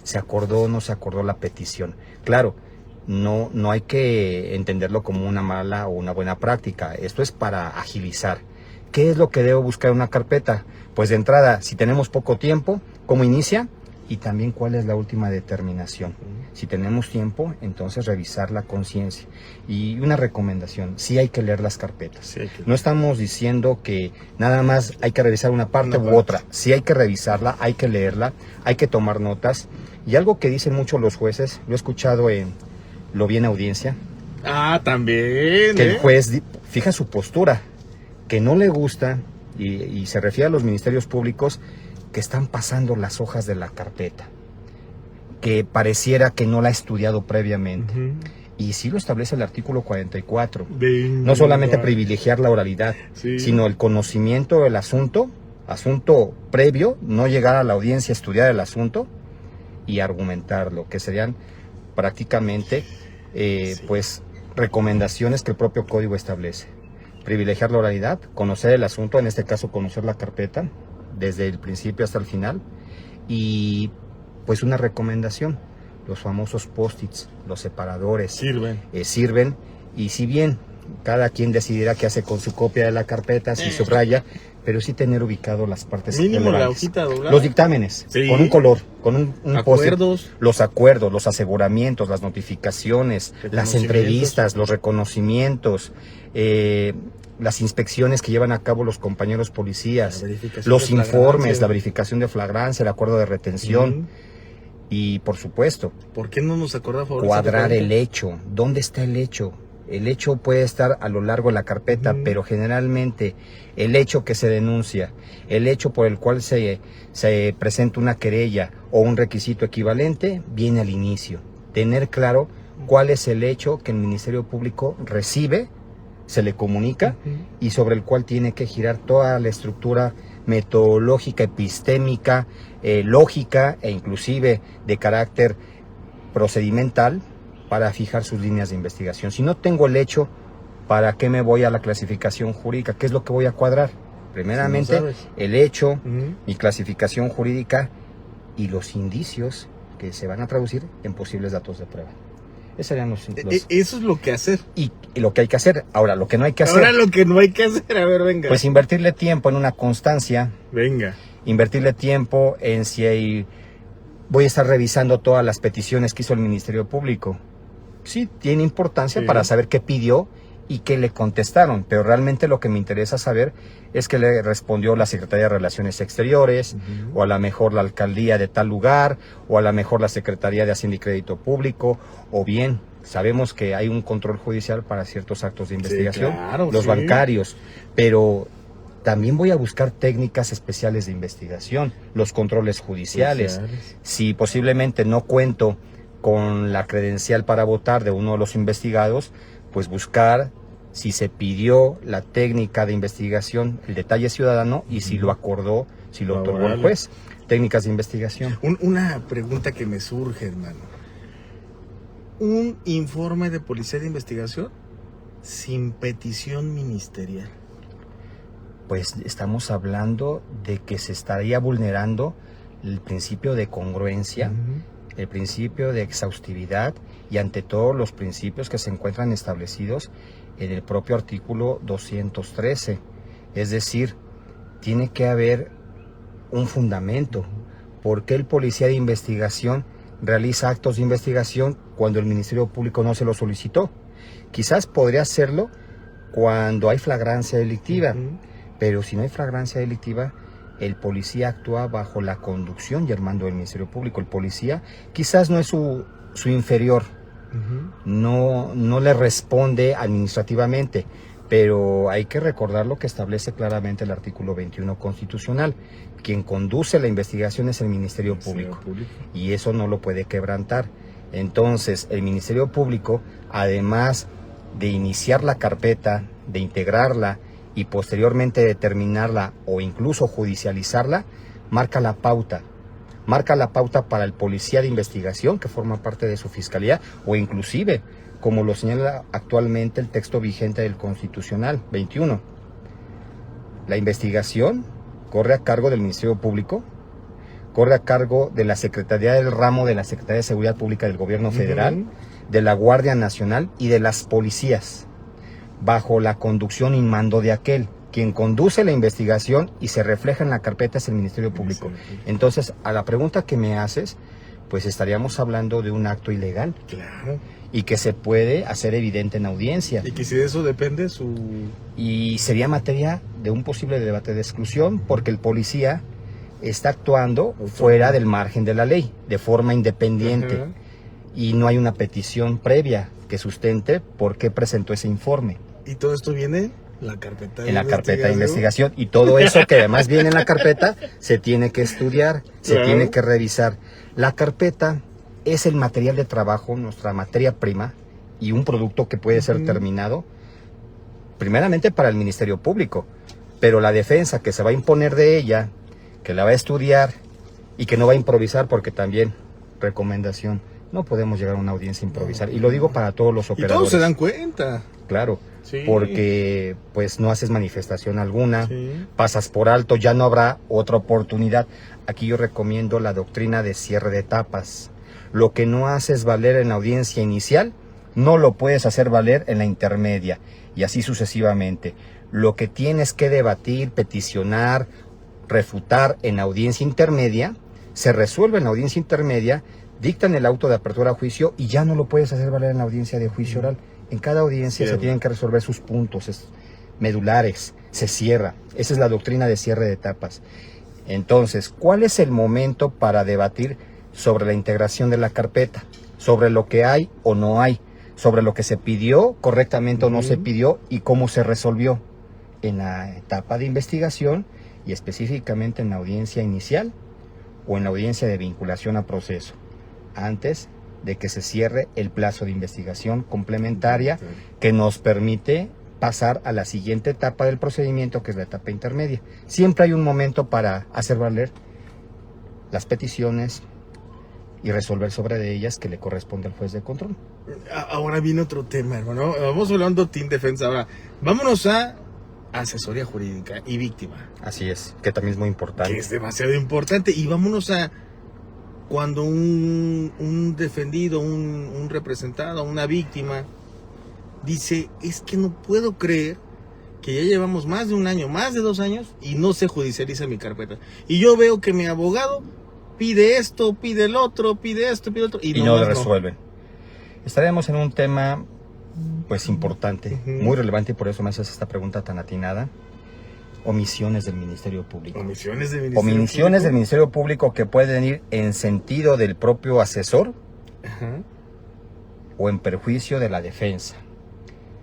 ¿Se acordó o no se acordó la petición? Claro, no hay que entenderlo como una mala o una buena práctica. Esto es para agilizar. ¿Qué es lo que debo buscar en una carpeta? Pues de entrada, si tenemos poco tiempo, ¿cómo inicia? Y también cuál es la última determinación. Si tenemos tiempo, entonces revisar la conciencia. Y una recomendación: sí hay que leer las carpetas. No estamos diciendo que nada más hay que revisar una parte u otra. Sí hay que revisarla, hay que leerla, hay que tomar notas. Y algo que dicen mucho los jueces, lo he escuchado lo vi en audiencia. También. Que el juez fija su postura, que no le gusta, y se refiere a los ministerios públicos, que están pasando las hojas de la carpeta, que pareciera que no la ha estudiado previamente. Y sí lo establece el artículo 44. No solamente privilegiar la oralidad, sino el conocimiento del asunto previo, no llegar a la audiencia a estudiar el asunto y argumentarlo, que serían prácticamente pues recomendaciones que el propio código establece. Privilegiar la oralidad, conocer el asunto, en este caso conocer la carpeta desde el principio hasta el final, y pues una recomendación: los famosos post-its, los separadores sirven, y si bien cada quien decidirá qué hace con su copia de la carpeta, si subraya, pero sí tener ubicado las partes mínimo la hojita doblada. Los dictámenes, con un color, con un acuerdos, los acuerdos, los aseguramientos, las notificaciones, las entrevistas, los reconocimientos, las inspecciones que llevan a cabo los compañeros policías, los informes, la verificación de flagrancia, el acuerdo de retención. Y por supuesto, ¿por qué no nos acordamos? Cuadrar el hecho. ¿Dónde está el hecho? El hecho puede estar a lo largo de la carpeta, pero generalmente el hecho que se denuncia, el hecho por el cual se presenta una querella o un requisito equivalente, viene al inicio. Tener claro cuál es el hecho que el Ministerio Público recibe, se le comunica, y sobre el cual tiene que girar toda la estructura metodológica, epistémica, lógica e inclusive de carácter procedimental para fijar sus líneas de investigación. Si no tengo el hecho, ¿para qué me voy a la clasificación jurídica? ¿Qué es lo que voy a cuadrar? Primeramente, si no el hecho, mi clasificación jurídica y los indicios que se van a traducir en posibles datos de prueba. Esos serían los... Eso es lo que hacer. Y lo que hay que hacer. Ahora, lo que no hay que hacer... Ahora lo que no hay que hacer, a ver, venga. Pues invertirle tiempo en una constancia. Venga. Invertirle tiempo en si voy a estar revisando todas las peticiones que hizo el Ministerio Público. Sí, tiene importancia para saber qué pidió y qué le contestaron, pero realmente lo que me interesa saber es que le respondió la Secretaría de Relaciones Exteriores, o a lo mejor la alcaldía de tal lugar, o a lo mejor la Secretaría de Hacienda y Crédito Público, o bien sabemos que hay un control judicial para ciertos actos de investigación, claro, los sí. bancarios, pero también voy a buscar técnicas especiales de investigación, los controles judiciales. Si posiblemente no cuento con la credencial para votar de uno de los investigados, pues buscar si se pidió la técnica de investigación, el detalle ciudadano, y si lo acordó, si lo otorgó el juez. Técnicas de investigación. Una pregunta que me surge, hermano. Un informe de policía de investigación sin petición ministerial. Pues estamos hablando de que se estaría vulnerando el principio de congruencia, el principio de exhaustividad y ante todo los principios que se encuentran establecidos en el propio artículo 213. Es decir, tiene que haber un fundamento. ¿Por qué el policía de investigación realiza actos de investigación cuando el Ministerio Público no se lo solicitó? Quizás podría hacerlo cuando hay flagrancia delictiva, pero si no hay flagrancia delictiva, el policía actúa bajo la conducción y el mando del Ministerio Público. El policía quizás no es su inferior, no le responde administrativamente, pero hay que recordar lo que establece claramente el artículo 21 constitucional. Quien conduce la investigación es el Ministerio Público, y eso no lo puede quebrantar. Entonces, el Ministerio Público, además de iniciar la carpeta, de integrarla y posteriormente determinarla o incluso judicializarla, marca la pauta para el policía de investigación que forma parte de su fiscalía, o inclusive, como lo señala actualmente el texto vigente del Constitucional 21. La investigación corre a cargo del Ministerio Público, corre a cargo de la Secretaría del Ramo de la Secretaría de Seguridad Pública del Gobierno Federal, de la Guardia Nacional y de las policías, bajo la conducción y mando de aquel. Quien conduce la investigación y se refleja en la carpeta es el Ministerio Público. Entonces, a la pregunta que me haces, pues estaríamos hablando de un acto ilegal. Claro. Y que se puede hacer evidente en audiencia. Y que si de eso depende su... Y sería materia de un posible debate de exclusión, porque el policía está actuando fuera del margen de la ley, de forma independiente. Y no hay una petición previa que sustente por qué presentó ese informe. ¿Y todo esto viene? En la carpeta de investigación, y todo eso que además viene en la carpeta se tiene que estudiar, se tiene que revisar. La carpeta es el material de trabajo, nuestra materia prima, y un producto que puede ser terminado primeramente para el Ministerio Público, pero la defensa que se va a imponer de ella, que la va a estudiar y que no va a improvisar, porque también, recomendación, no podemos llegar a una audiencia a improvisar, y lo digo para todos los operadores. Y todos se dan cuenta. Claro, porque pues no haces manifestación alguna, pasas por alto, ya no habrá otra oportunidad. Aquí yo recomiendo la doctrina de cierre de etapas. Lo que no haces valer en la audiencia inicial, no lo puedes hacer valer en la intermedia, y así sucesivamente. Lo que tienes que debatir, peticionar, refutar en la audiencia intermedia, se resuelve en la audiencia intermedia, dictan el auto de apertura a juicio y ya no lo puedes hacer valer en la audiencia de juicio oral. En cada audiencia se tienen que resolver sus puntos medulares, se cierra. Esa es la doctrina de cierre de etapas. Entonces, ¿cuál es el momento para debatir sobre la integración de la carpeta? Sobre lo que hay o no hay, sobre lo que se pidió correctamente o no se pidió y cómo se resolvió en la etapa de investigación y específicamente en la audiencia inicial o en la audiencia de vinculación a proceso, antes de que se cierre el plazo de investigación complementaria que nos permite pasar a la siguiente etapa del procedimiento, que es la etapa intermedia. Siempre hay un momento para hacer valer las peticiones y resolver sobre de ellas que le corresponde al juez de control. Ahora viene otro tema, hermano. Vamos hablando Team Defensa. Ahora, vámonos a asesoría jurídica y víctima. Así es, que también es muy importante. Que es demasiado importante. Y vámonos a cuando un defendido, un representado, una víctima, dice, es que no puedo creer que ya llevamos más de un año, más de 2 años, y no se judicializa mi carpeta. Y yo veo que mi abogado pide esto, pide el otro, pide esto, pide otro, y no lo resuelven. Estaremos en un tema pues importante, muy relevante, y por eso me haces esta pregunta tan atinada. Omisiones del Ministerio Público. Omisiones del Ministerio Omisiones del Público. Ministerio Público que pueden ir en sentido del propio asesor Ajá. o en perjuicio de la defensa.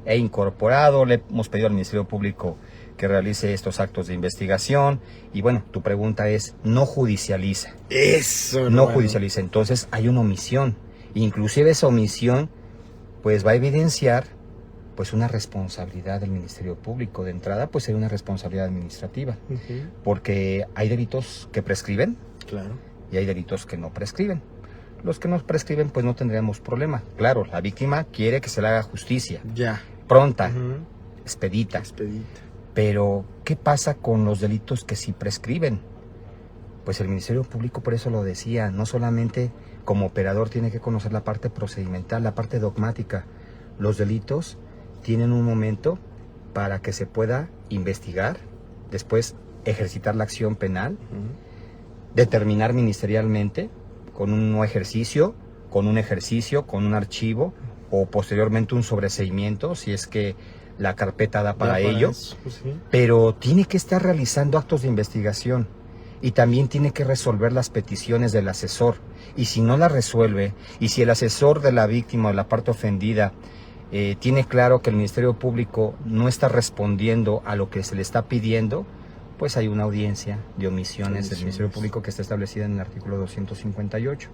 He incorporado, le hemos pedido al Ministerio Público que realice estos actos de investigación y bueno, tu pregunta es, no judicializa. Eso, No hermano. judicializa, entonces hay una omisión. Inclusive esa omisión pues va a evidenciar pues una responsabilidad del Ministerio Público. De entrada pues hay una responsabilidad administrativa, Ujú. porque hay delitos que prescriben Claro. y hay delitos que no prescriben. Los que no prescriben pues no tendríamos problema. Claro, la víctima quiere que se le haga justicia, Ya. pronta, Ujú. expedita. Expedita. Pero, ¿qué pasa con los delitos que sí prescriben? Pues el Ministerio Público, por eso lo decía, no solamente como operador tiene que conocer la parte procedimental, la parte dogmática. Los delitos tienen un momento para que se pueda investigar, después ejercitar la acción penal, Ujú. determinar ministerialmente con un no ejercicio, con un archivo o posteriormente un sobreseimiento, si es que la carpeta da para Ya ello. eso, pues sí. Pero tiene que estar realizando actos de investigación y también tiene que resolver las peticiones del asesor. Y si no las resuelve, y si el asesor de la víctima o de la parte ofendida tiene claro que el Ministerio Público no está respondiendo a lo que se le está pidiendo, pues hay una audiencia de omisiones del Ministerio Público que está establecida en el artículo 258.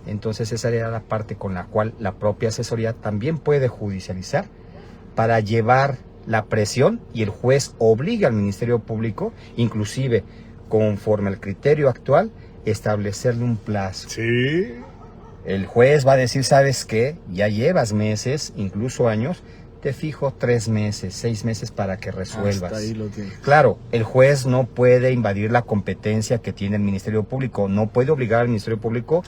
Entonces esa era la parte con la cual la propia asesoría también puede judicializar para llevar la presión y el juez obliga al Ministerio Público, inclusive conforme al criterio actual, establecerle un plazo. Sí. El juez va a decir, ¿sabes qué? Ya llevas meses, incluso años, te fijo 3 meses, 6 meses para que resuelvas. Hasta ahí lo tiene. Claro, el juez no puede invadir la competencia que tiene el Ministerio Público, no puede obligar al Ministerio Público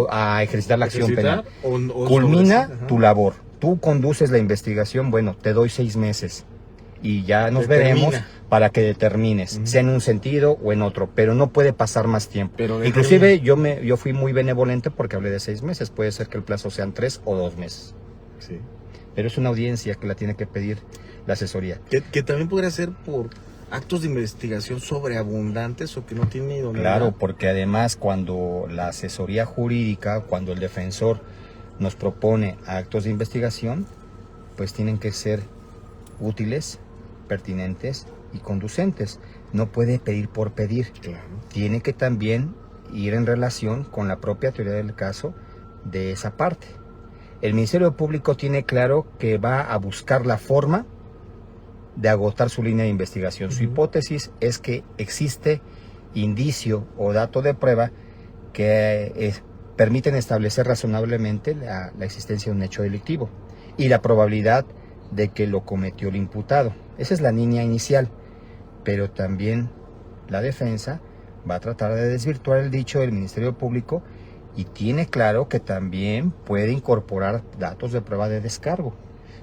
a ejercitar la acción penal. Culmina tu labor. Tú conduces la investigación, bueno, te doy 6 meses y ya nos veremos para que determines, sea en un sentido o en otro, pero no puede pasar más tiempo. Pero inclusive yo fui muy benevolente porque hablé de 6 meses, puede ser que el plazo sean 3 o 2 meses. Sí. Pero es una audiencia que la tiene que pedir la asesoría. Que también podría ser por actos de investigación sobreabundantes o que no tiene idoneidad. Claro, porque además cuando la asesoría jurídica, cuando el defensor nos propone actos de investigación, pues tienen que ser útiles, pertinentes y conducentes. No puede pedir por pedir. Claro. Tiene que también ir en relación con la propia teoría del caso de esa parte. El Ministerio Público tiene claro que va a buscar la forma de agotar su línea de investigación. Su hipótesis es que existe indicio o dato de prueba que permiten establecer razonablemente la existencia de un hecho delictivo y la probabilidad de que lo cometió el imputado. Esa es la línea inicial, pero también la defensa va a tratar de desvirtuar el dicho del Ministerio Público y tiene claro que también puede incorporar datos de prueba de descargo,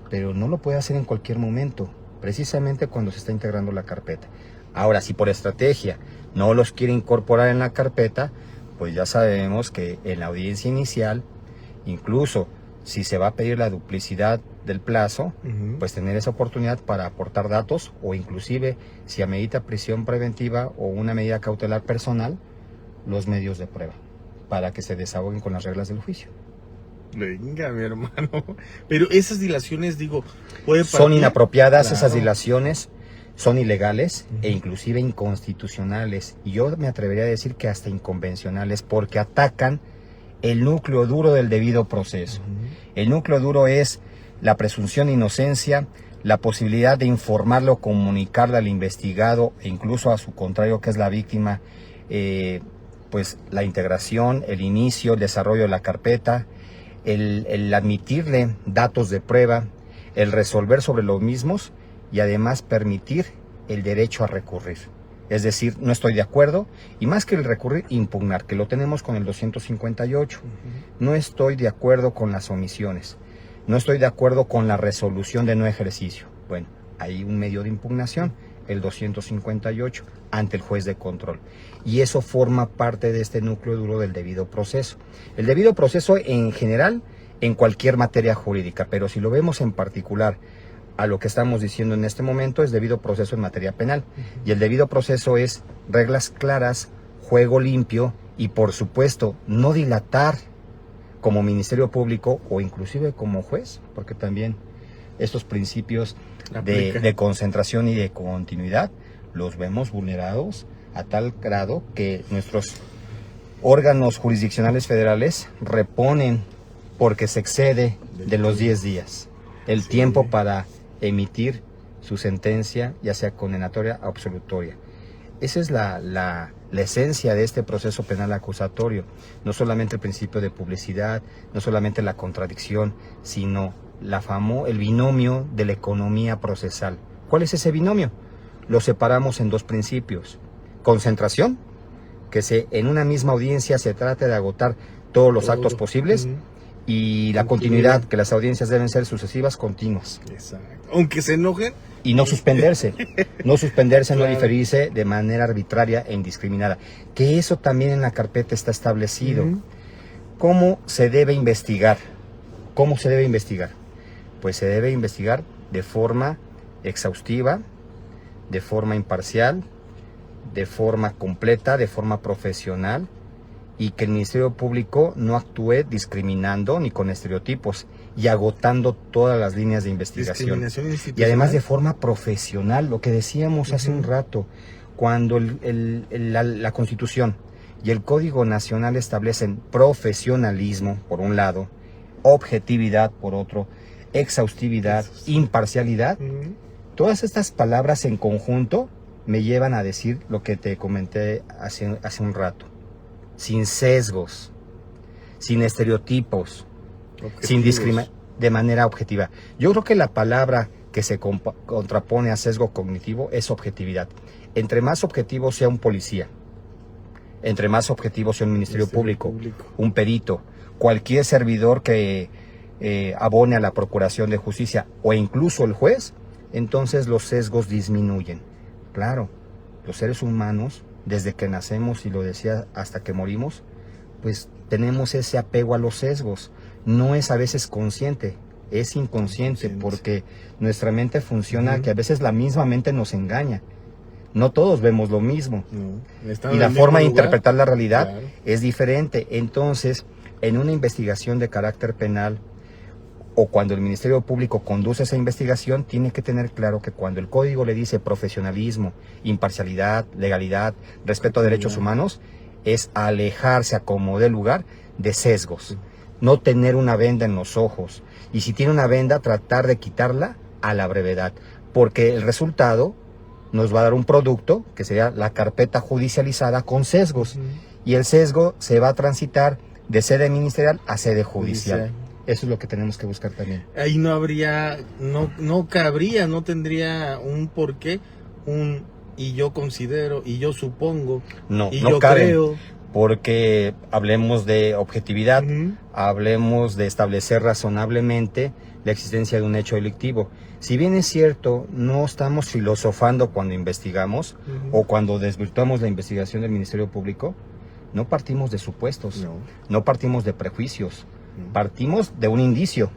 pero no lo puede hacer en cualquier momento, precisamente cuando se está integrando la carpeta. Ahora, si por estrategia no los quiere incorporar en la carpeta, pues ya sabemos que en la audiencia inicial, incluso si se va a pedir la duplicidad del plazo, pues tener esa oportunidad para aportar datos o inclusive si amerita prisión preventiva o una medida cautelar personal, los medios de prueba para que se desahoguen con las reglas del juicio. Venga, mi hermano. Pero esas dilaciones, digo, son inapropiadas, Claro. esas dilaciones son ilegales e inclusive inconstitucionales. Y yo me atrevería a decir que hasta inconvencionales porque atacan el núcleo duro del debido proceso. El núcleo duro es la presunción de inocencia, la posibilidad de informarle o comunicarle al investigado e incluso a su contrario, que es la víctima, pues la integración, el inicio, el desarrollo de la carpeta, el admitirle datos de prueba, el resolver sobre los mismos y además permitir el derecho a recurrir. Es decir, no estoy de acuerdo y más que el recurrir, impugnar, que lo tenemos con el 258. No estoy de acuerdo con las omisiones. No estoy de acuerdo con la resolución de no ejercicio. Bueno, hay un medio de impugnación, el 258, ante el juez de control. Y eso forma parte de este núcleo duro del debido proceso. El debido proceso en general en cualquier materia jurídica, pero si lo vemos en particular a lo que estamos diciendo en este momento, es debido proceso en materia penal. Y el debido proceso es reglas claras, juego limpio y, por supuesto, no dilatar como Ministerio Público o inclusive como juez, porque también estos principios de concentración y de continuidad los vemos vulnerados a tal grado que nuestros órganos jurisdiccionales federales reponen porque se excede de los 10 días el tiempo para emitir su sentencia, ya sea condenatoria o absolutoria. Esa es la esencia de este proceso penal acusatorio, no solamente el principio de publicidad, no solamente la contradicción, sino el binomio de la economía procesal. ¿Cuál es ese binomio? Lo separamos en dos principios: concentración, que en una misma audiencia se trata de agotar todos los actos posibles, y la continuidad, que las audiencias deben ser sucesivas, continuas. Exacto. Aunque se enojen. Y no suspenderse, no Claro. diferirse de manera arbitraria e indiscriminada. Que eso también en la carpeta está establecido. ¿Cómo se debe investigar? ¿Cómo se debe investigar? Pues se debe investigar de forma exhaustiva, de forma imparcial, de forma completa, de forma profesional, y que el Ministerio Público no actúe discriminando ni con estereotipos y agotando todas las líneas de investigación. Y además de forma profesional, lo que decíamos hace un rato, cuando la Constitución y el Código Nacional establecen profesionalismo, por un lado, objetividad, por otro, exhaustividad, imparcialidad, todas estas palabras en conjunto me llevan a decir lo que te comenté hace un rato. Sin sesgos, sin estereotipos, sin discriminación, de manera objetiva. Yo creo que la palabra que se contrapone a sesgo cognitivo es objetividad. Entre más objetivo sea un policía, entre más objetivo sea un Ministerio Público, un perito, cualquier servidor que abone a la Procuración de Justicia o incluso el juez, entonces los sesgos disminuyen. Claro, los seres humanos, desde que nacemos, y lo decía, hasta que morimos, pues tenemos ese apego a los sesgos. No es a veces consciente, es inconsciente, porque nuestra mente funciona, que a veces la misma mente nos engaña. No todos vemos lo mismo. Y la forma de interpretar la realidad es diferente. Entonces, en una investigación de carácter penal, o cuando el Ministerio Público conduce esa investigación, tiene que tener claro que cuando el código le dice profesionalismo, imparcialidad, legalidad, respeto a derechos humanos, es alejarse a como dé lugar de sesgos, no tener una venda en los ojos, y si tiene una venda, tratar de quitarla a la brevedad, porque el resultado nos va a dar un producto que sería la carpeta judicializada con sesgos, y el sesgo se va a transitar de sede ministerial a sede judicial. Eso es lo que tenemos que buscar también. Ahí no habría, no cabría, no tendría un porqué, y yo considero, y yo supongo, no, y no yo caben, creo. Porque hablemos de objetividad, hablemos de establecer razonablemente la existencia de un hecho delictivo. Si bien es cierto, no estamos filosofando cuando investigamos o cuando desvirtuamos la investigación del Ministerio Público, no partimos de supuestos, no partimos de prejuicios. Partimos de un indicio.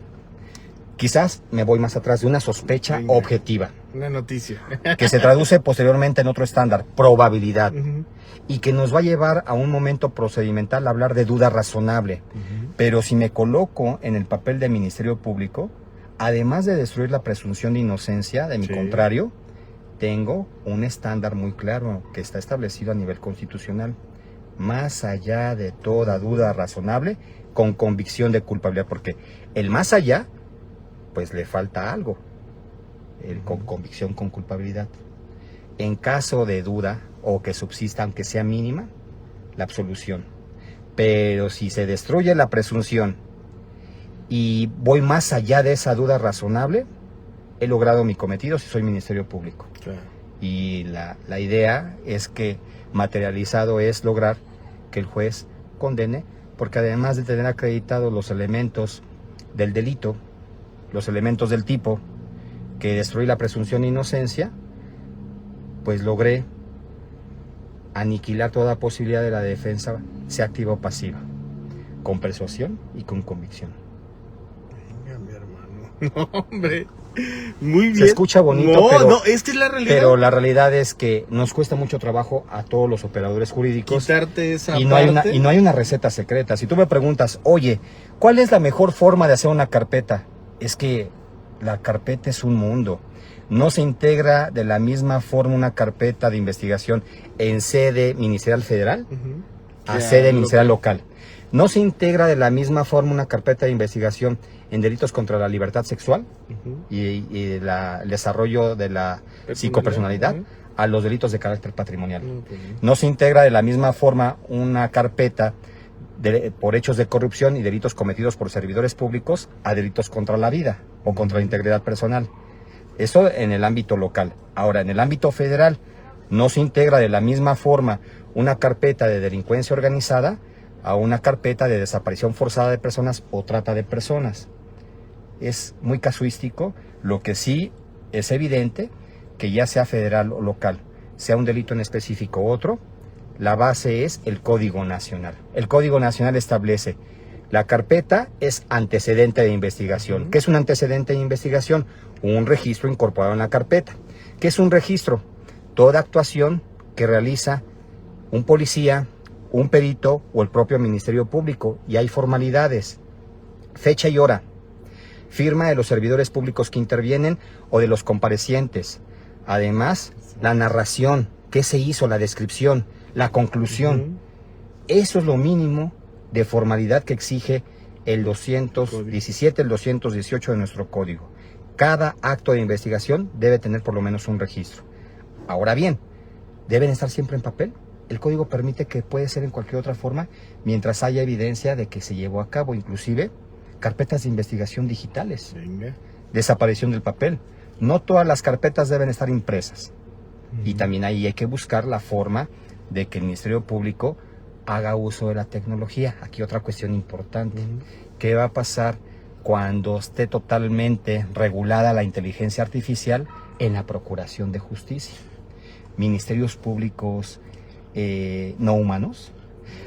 Quizás me voy más atrás, de una sospecha objetiva. Una noticia. Que se traduce posteriormente en otro estándar, probabilidad. Y que nos va a llevar a un momento procedimental a hablar de duda razonable. Pero si me coloco en el papel del Ministerio Público, además de destruir la presunción de inocencia de mi contrario, tengo un estándar muy claro que está establecido a nivel constitucional. Más allá de toda duda razonable, con convicción de culpabilidad, porque el más allá, pues le falta algo, con convicción, con culpabilidad. En caso de duda, o que subsista, aunque sea mínima, la absolución. Pero si se destruye la presunción y voy más allá de esa duda razonable, he logrado mi cometido si soy Ministerio Público. Y la idea es que materializado es lograr que el juez condene, porque además de tener acreditados los elementos del delito, los elementos del tipo que destruye la presunción de inocencia, pues logré aniquilar toda posibilidad de la defensa, sea activa o pasiva, con persuasión y con convicción. No, hombre. Muy bien. Se escucha bonito, no, pero, no, es que es la realidad. pero la realidad es que nos cuesta mucho trabajo a todos los operadores jurídicos. Quitarte esa Y no, parte. y no hay una receta secreta. Si tú me preguntas, oye, ¿cuál es la mejor forma de hacer una carpeta? Es que la carpeta es un mundo. No se integra de la misma forma una carpeta de investigación en sede ministerial federal Ujú. a Ya, sede ministerial local. No se integra de la misma forma una carpeta de investigación en delitos contra la libertad sexual Ujú. y el desarrollo de la psicopersonalidad Ujú. a los delitos de carácter patrimonial. No, pues no. No se integra de la misma forma una carpeta por hechos de corrupción y delitos cometidos por servidores públicos a delitos contra la vida o contra la integridad personal. Eso en el ámbito local. Ahora, en el ámbito federal, no se integra de la misma forma una carpeta de delincuencia organizada a una carpeta de desaparición forzada de personas o trata de personas. Es muy casuístico. Lo que sí es evidente que ya sea federal o local, sea un delito en específico u otro, la base es el Código Nacional. El Código Nacional establece: la carpeta es antecedente de investigación. Ujú. ¿Qué es un antecedente de investigación? Un registro incorporado en la carpeta. ¿Qué es un registro? Toda actuación que realiza un policía, un perito o el propio Ministerio Público, y hay formalidades, fecha y hora, firma de los servidores públicos que intervienen o de los comparecientes. Además, la narración, qué se hizo, la descripción, la conclusión. Ujú. Eso es lo mínimo de formalidad que exige el 217, el 218 de nuestro código. Cada acto de investigación debe tener por lo menos un registro. Ahora bien, ¿deben estar siempre en papel? El código permite que puede ser en cualquier otra forma mientras haya evidencia de que se llevó a cabo, inclusive carpetas de investigación digitales, Venga. desaparición del papel. No todas las carpetas deben estar impresas. Y también ahí hay que buscar la forma de que el Ministerio Público haga uso de la tecnología. Aquí otra cuestión importante. Ujú. ¿Qué va a pasar cuando esté totalmente regulada la inteligencia artificial en la Procuración de Justicia? Ministerios públicos no humanos,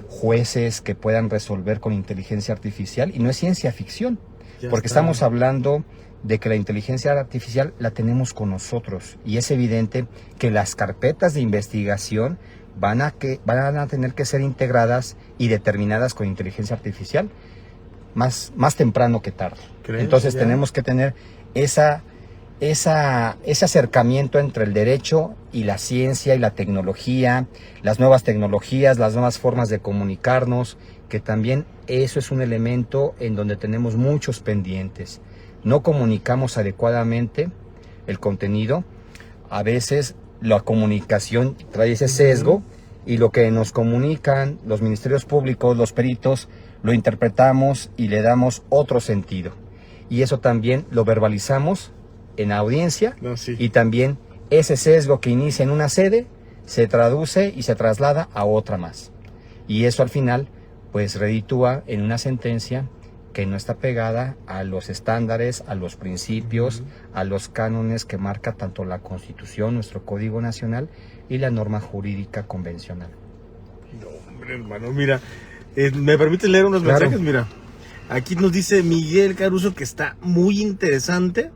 jueces que puedan resolver con inteligencia artificial, y no es ciencia ficción, Ya porque está. estamos hablando de que la inteligencia artificial la tenemos con nosotros, y es evidente que las carpetas de investigación van a tener que ser integradas y determinadas con inteligencia artificial más temprano que tarde. ¿Crees? Entonces Ya. tenemos que tener ese acercamiento entre el derecho y la ciencia y la tecnología, las nuevas tecnologías, las nuevas formas de comunicarnos, que también eso es un elemento en donde tenemos muchos pendientes. No comunicamos adecuadamente el contenido. A veces la comunicación trae ese sesgo y lo que nos comunican los ministerios públicos, los peritos, lo interpretamos y le damos otro sentido. Y eso también lo verbalizamos en audiencia, No, sí. y también ese sesgo que inicia en una sede se traduce y se traslada a otra más. Y eso al final pues reditúa en una sentencia que no está pegada a los estándares, a los principios, a los cánones que marca tanto la Constitución, nuestro Código Nacional, y la norma jurídica convencional. No, hombre, hermano, mira. ¿Me permites leer unos Claro. mensajes? Mira. Aquí nos dice Miguel Caruso que está muy interesante.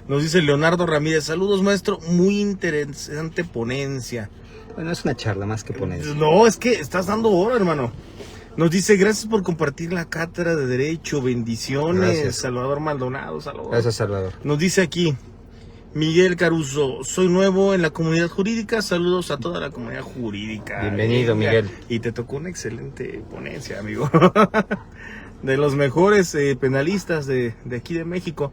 Nos dice Leonardo Ramírez, saludos maestro, muy interesante ponencia. Bueno, es una charla más que ponencia. No, es que estás dando oro, hermano. Nos dice, gracias por compartir la cátedra de Derecho, bendiciones. Gracias. Salvador Maldonado, saludos. Gracias, Salvador. Nos dice aquí Miguel Caruso, soy nuevo en la comunidad jurídica, saludos a toda la comunidad jurídica. Bienvenido, Venga. Miguel. Y te tocó una excelente ponencia, amigo. De los mejores penalistas de aquí de México.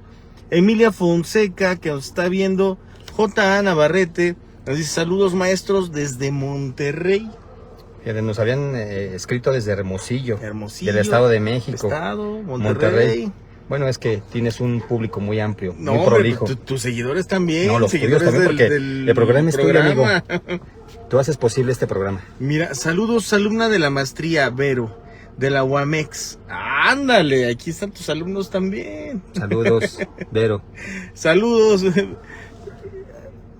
Emilia Fonseca, que nos está viendo. J.A. Navarrete, nos dice, saludos maestros desde Monterrey. Nos habían escrito desde Hermosillo, Hermosillo. del Estado de México. Estado, Monterrey. Bueno, es que tienes un público muy amplio, No, muy hombre, prolijo. tus seguidores también. No, los tuyos seguidores también, porque el programa es tuyo, amigo. Tú haces posible este programa. Mira, saludos, alumna de la maestría, Vero, de la UAMEX. Ándale, aquí están tus alumnos también. Saludos, Vero. Saludos.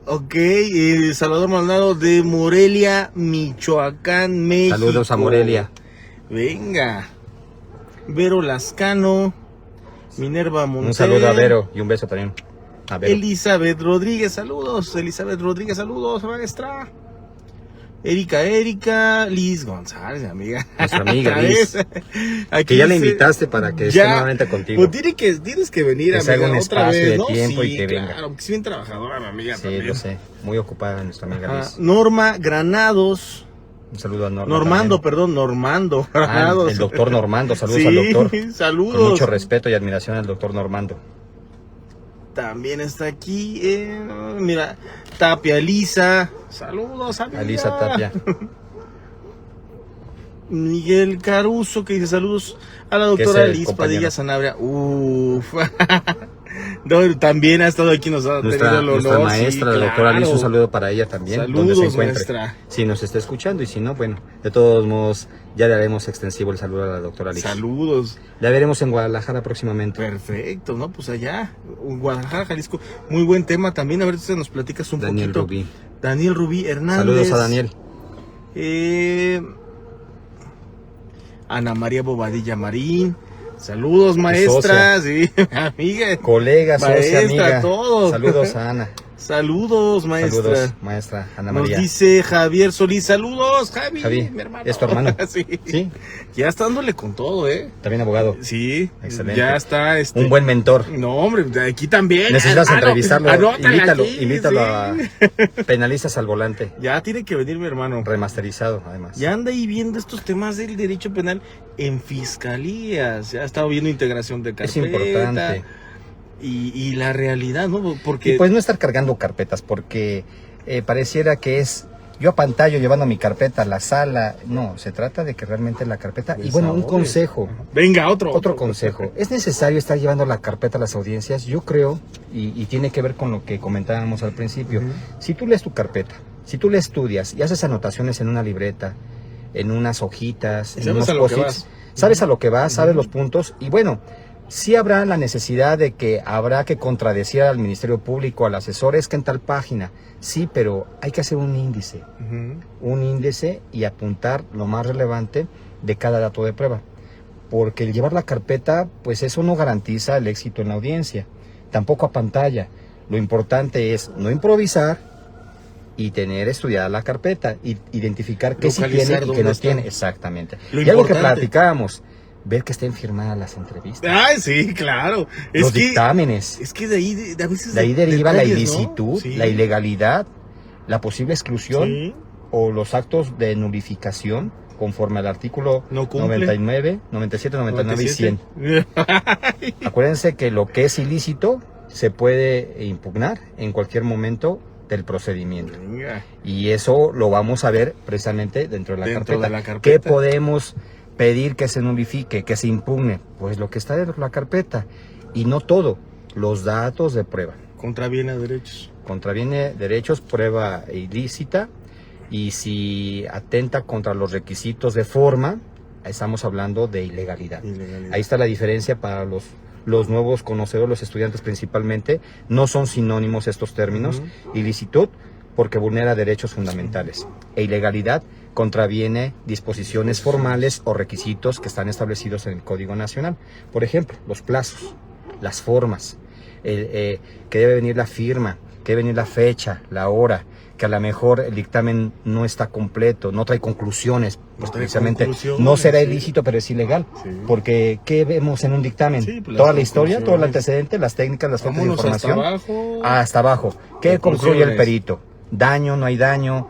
Ok, Salvador Maldonado de Morelia, Michoacán, México. Saludos a Morelia. Venga. Vero Lascano. Minerva Montes. Un saludo a Vero y un beso también a Vero. Elizabeth Rodríguez, saludos. Elizabeth Rodríguez, saludos, maestra. Erika, Liz González, amiga. Nuestra amiga Otra Liz. vez. Que ya la invitaste para que esté nuevamente contigo. Pues tienes que venir, que se haga amiga, un otra espacio vez, de ¿no? tiempo Sí, y que venga. Claro, porque es bien trabajadora, mi amiga, Sí, también. lo sé. Muy ocupada nuestra amiga Ajá. Liz. Norma Granados. Un saludo a Norma. Normando también. Granados. El doctor Normando. Saludos Sí, al doctor. saludos. Con mucho respeto y admiración al doctor Normando. También está aquí, mira, Tapia Elisa. Saludos, amiga. Alisa Tapia. Miguel Caruso, que dice saludos a la doctora Que es el Liz compañero. Padilla Sanabria. Uf. No, también ha estado aquí, nos ha tenido el honor. Nuestra maestra, sí, la doctora Liz, un claro. saludo para ella también, donde se Saludos, encuentre. maestra. Si nos está escuchando y si no, bueno, de todos modos, ya le haremos extensivo el saludo a la doctora Liz. Saludos. La veremos en Guadalajara próximamente. Perfecto, ¿no? Pues allá, Guadalajara, Jalisco. Muy buen tema también. A ver si nos platicas un Daniel poquito. Rubí. Daniel Rubí Hernández. Saludos a Daniel. Ana María Bobadilla Marín. Saludos, maestra. Sí, amiga. Colega, socia, Maestra, amiga. todos. Saludos a Ana. Saludos, maestra. Saludos, maestra Ana Nos María. dice Javier Solís. Saludos, Javi, mi hermano. ¿es tu hermano? Sí. Sí, Ya está dándole con todo, ¿eh? también abogado. Sí. Excelente. Ya está. Un buen mentor. No, hombre, de aquí también. Necesitas hermano. entrevistarlo. Anótala aquí, Invítalo sí. a Penalistas al Volante. Ya tiene que venir mi hermano. Remasterizado, además. Ya anda ahí viendo estos temas del derecho penal en fiscalías. Ya ha estado viendo integración de carpeta. Es importante. Y la realidad, ¿no? Porque Y pues no estar cargando carpetas, porque pareciera que es yo apantallo llevando mi carpeta a la sala. No, se trata de que realmente la carpeta. Y bueno, un Desahogue. consejo. Venga, otro Consejo. ¿Es necesario estar llevando la carpeta a las audiencias? Yo creo, y tiene que ver con lo que comentábamos al principio. Ujú. Si tú lees tu carpeta, si tú la estudias y haces anotaciones en una libreta, en unas hojitas, Y en sabes unos a lo que post-its, vas. sabes a lo que vas, sabes los puntos, y bueno, sí habrá la necesidad de que habrá que contradecir al Ministerio Público, al asesor, es que en tal página, sí, pero hay que hacer un índice y apuntar lo más relevante de cada dato de prueba, porque el llevar la carpeta, pues eso no garantiza el éxito en la audiencia, tampoco a pantalla. Lo importante es no improvisar y tener estudiada la carpeta, y identificar qué sí Localizar tiene y dónde qué no está. tiene, exactamente. Lo Y algo que importante. platicábamos, ver que estén firmadas las entrevistas, Ay, sí, claro. los dictámenes. Es que de ahí, a veces De ahí deriva la detalles, ¿no? ilicitud, Sí. la ilegalidad, la posible exclusión Sí. o los actos de nulificación conforme al artículo No cumple. 99, 97, 99 y 100. Acuérdense que lo que es ilícito se puede impugnar en cualquier momento del procedimiento. Venga. Y eso lo vamos a ver precisamente dentro de la Dentro carpeta. de la ¿Qué carpeta. podemos pedir que se nulifique, que se impugne? Pues lo que está dentro de la carpeta. Y no todo, los datos de prueba. Contraviene a derechos. Contraviene derechos, prueba ilícita, y si atenta contra los requisitos de forma, estamos hablando de ilegalidad. Ilegalidad. Ahí está la diferencia para los nuevos conocedores, los estudiantes principalmente. No son sinónimos estos términos. Ujú. Ilicitud, porque vulnera derechos fundamentales. E ilegalidad contraviene disposiciones formales o requisitos que están establecidos en el Código Nacional. Por ejemplo, los plazos, las formas, que debe venir la firma, que debe venir la fecha, la hora, que a lo mejor el dictamen no está completo, no trae conclusiones, pues trae precisamente conclusiones, no será sí. ilícito, pero es ilegal. Sí. Porque ¿qué vemos en un dictamen? Sí, pues, Toda las la historia, todo el conclusiones. antecedente, las técnicas, las fuentes de Vámonos hasta información. abajo. Hasta abajo. ¿Qué concluye el Conclusiones. perito? Daño, no hay daño,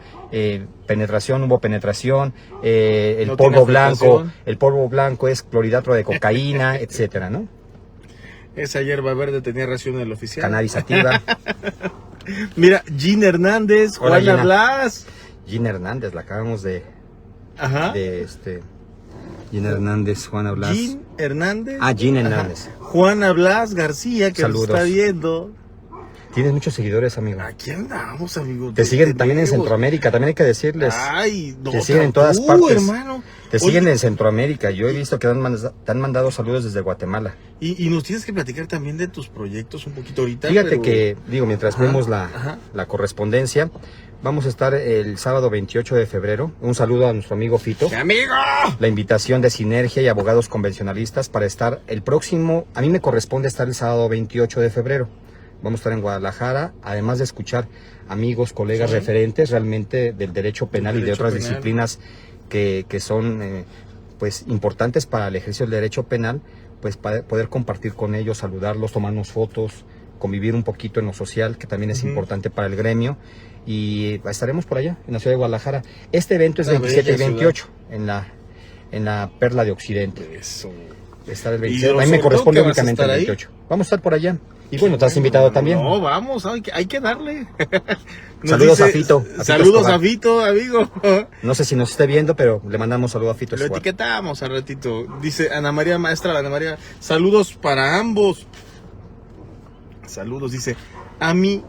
penetración, hubo penetración, el No polvo tiene blanco, afectación. el polvo blanco es clorhidrato de cocaína, etcétera, ¿no? Esa hierba verde tenía ración del oficial. Cannabis sativa. Mira, Jean Hernández, Hola, Juana Gina. Blas. Gina Hernández, la acabamos de Ajá. Gina Hernández, Juana Blas. Jean Hernández. Ah, Jean Ajá. Hernández. Juana Blas García, que Saludos. nos está viendo. Tienes muchos seguidores, amigo. Aquí andamos, amigo. Te siguen también en tenemos. Centroamérica, también hay que decirles. Ay, no, Te siguen en todas partes. hermano. Te Oye, siguen en Centroamérica. Yo he visto que te han mandado saludos desde Guatemala. Y nos tienes que platicar también de tus proyectos un poquito ahorita. Fíjate pero- que, digo, mientras Ajá, vemos ajá. la correspondencia, Vamos a estar el sábado 28 de febrero. Un saludo a nuestro amigo Fito. ¡Mi amigo! La invitación de Sinergia y abogados convencionalistas para estar el próximo, a mí me corresponde estar el sábado 28 de febrero. Vamos a estar en Guadalajara, además de escuchar amigos, colegas, Sí. referentes realmente del derecho penal y de derecho otras penal. disciplinas que son pues importantes para el ejercicio del derecho penal, pues para poder compartir con ellos, saludarlos, tomarnos fotos, convivir un poquito en lo social, que también es importante para el gremio. Y estaremos por allá, en la ciudad de Guadalajara. Este evento es Una 27 y bella 28, en la Perla de Occidente. Eso. Estar el Y 27. lo A mí me sobre corresponde todo que vas a únicamente el estar ahí. 28. Vamos a estar por allá. Y bueno, estás invitado también. No, vamos, hay que darle. Nos Saludos a Fito, a Fito saludos Escobar. a Fito, amigo. No sé si nos esté viendo, pero le mandamos saludo a Fito Lo Escobar. etiquetamos al ratito. Dice Ana María, maestra Ana María, saludos para ambos. Saludos, dice Ani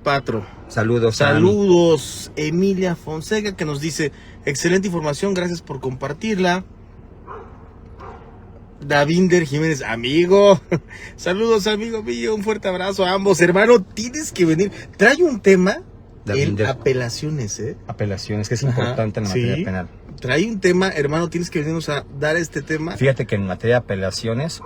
Patro. Saludos. a Ami. Saludos, Emilia Fonseca, que nos dice, excelente información, gracias por compartirla. Davinder Jiménez, amigo. Saludos, amigo mío, un fuerte abrazo a ambos. Hermano, tienes que venir. Trae un tema en Davinder. apelaciones, Apelaciones, que es Ajá, importante en la sí. materia penal. Trae un tema, hermano, tienes que venirnos a dar este tema. Fíjate que en materia de apelaciones,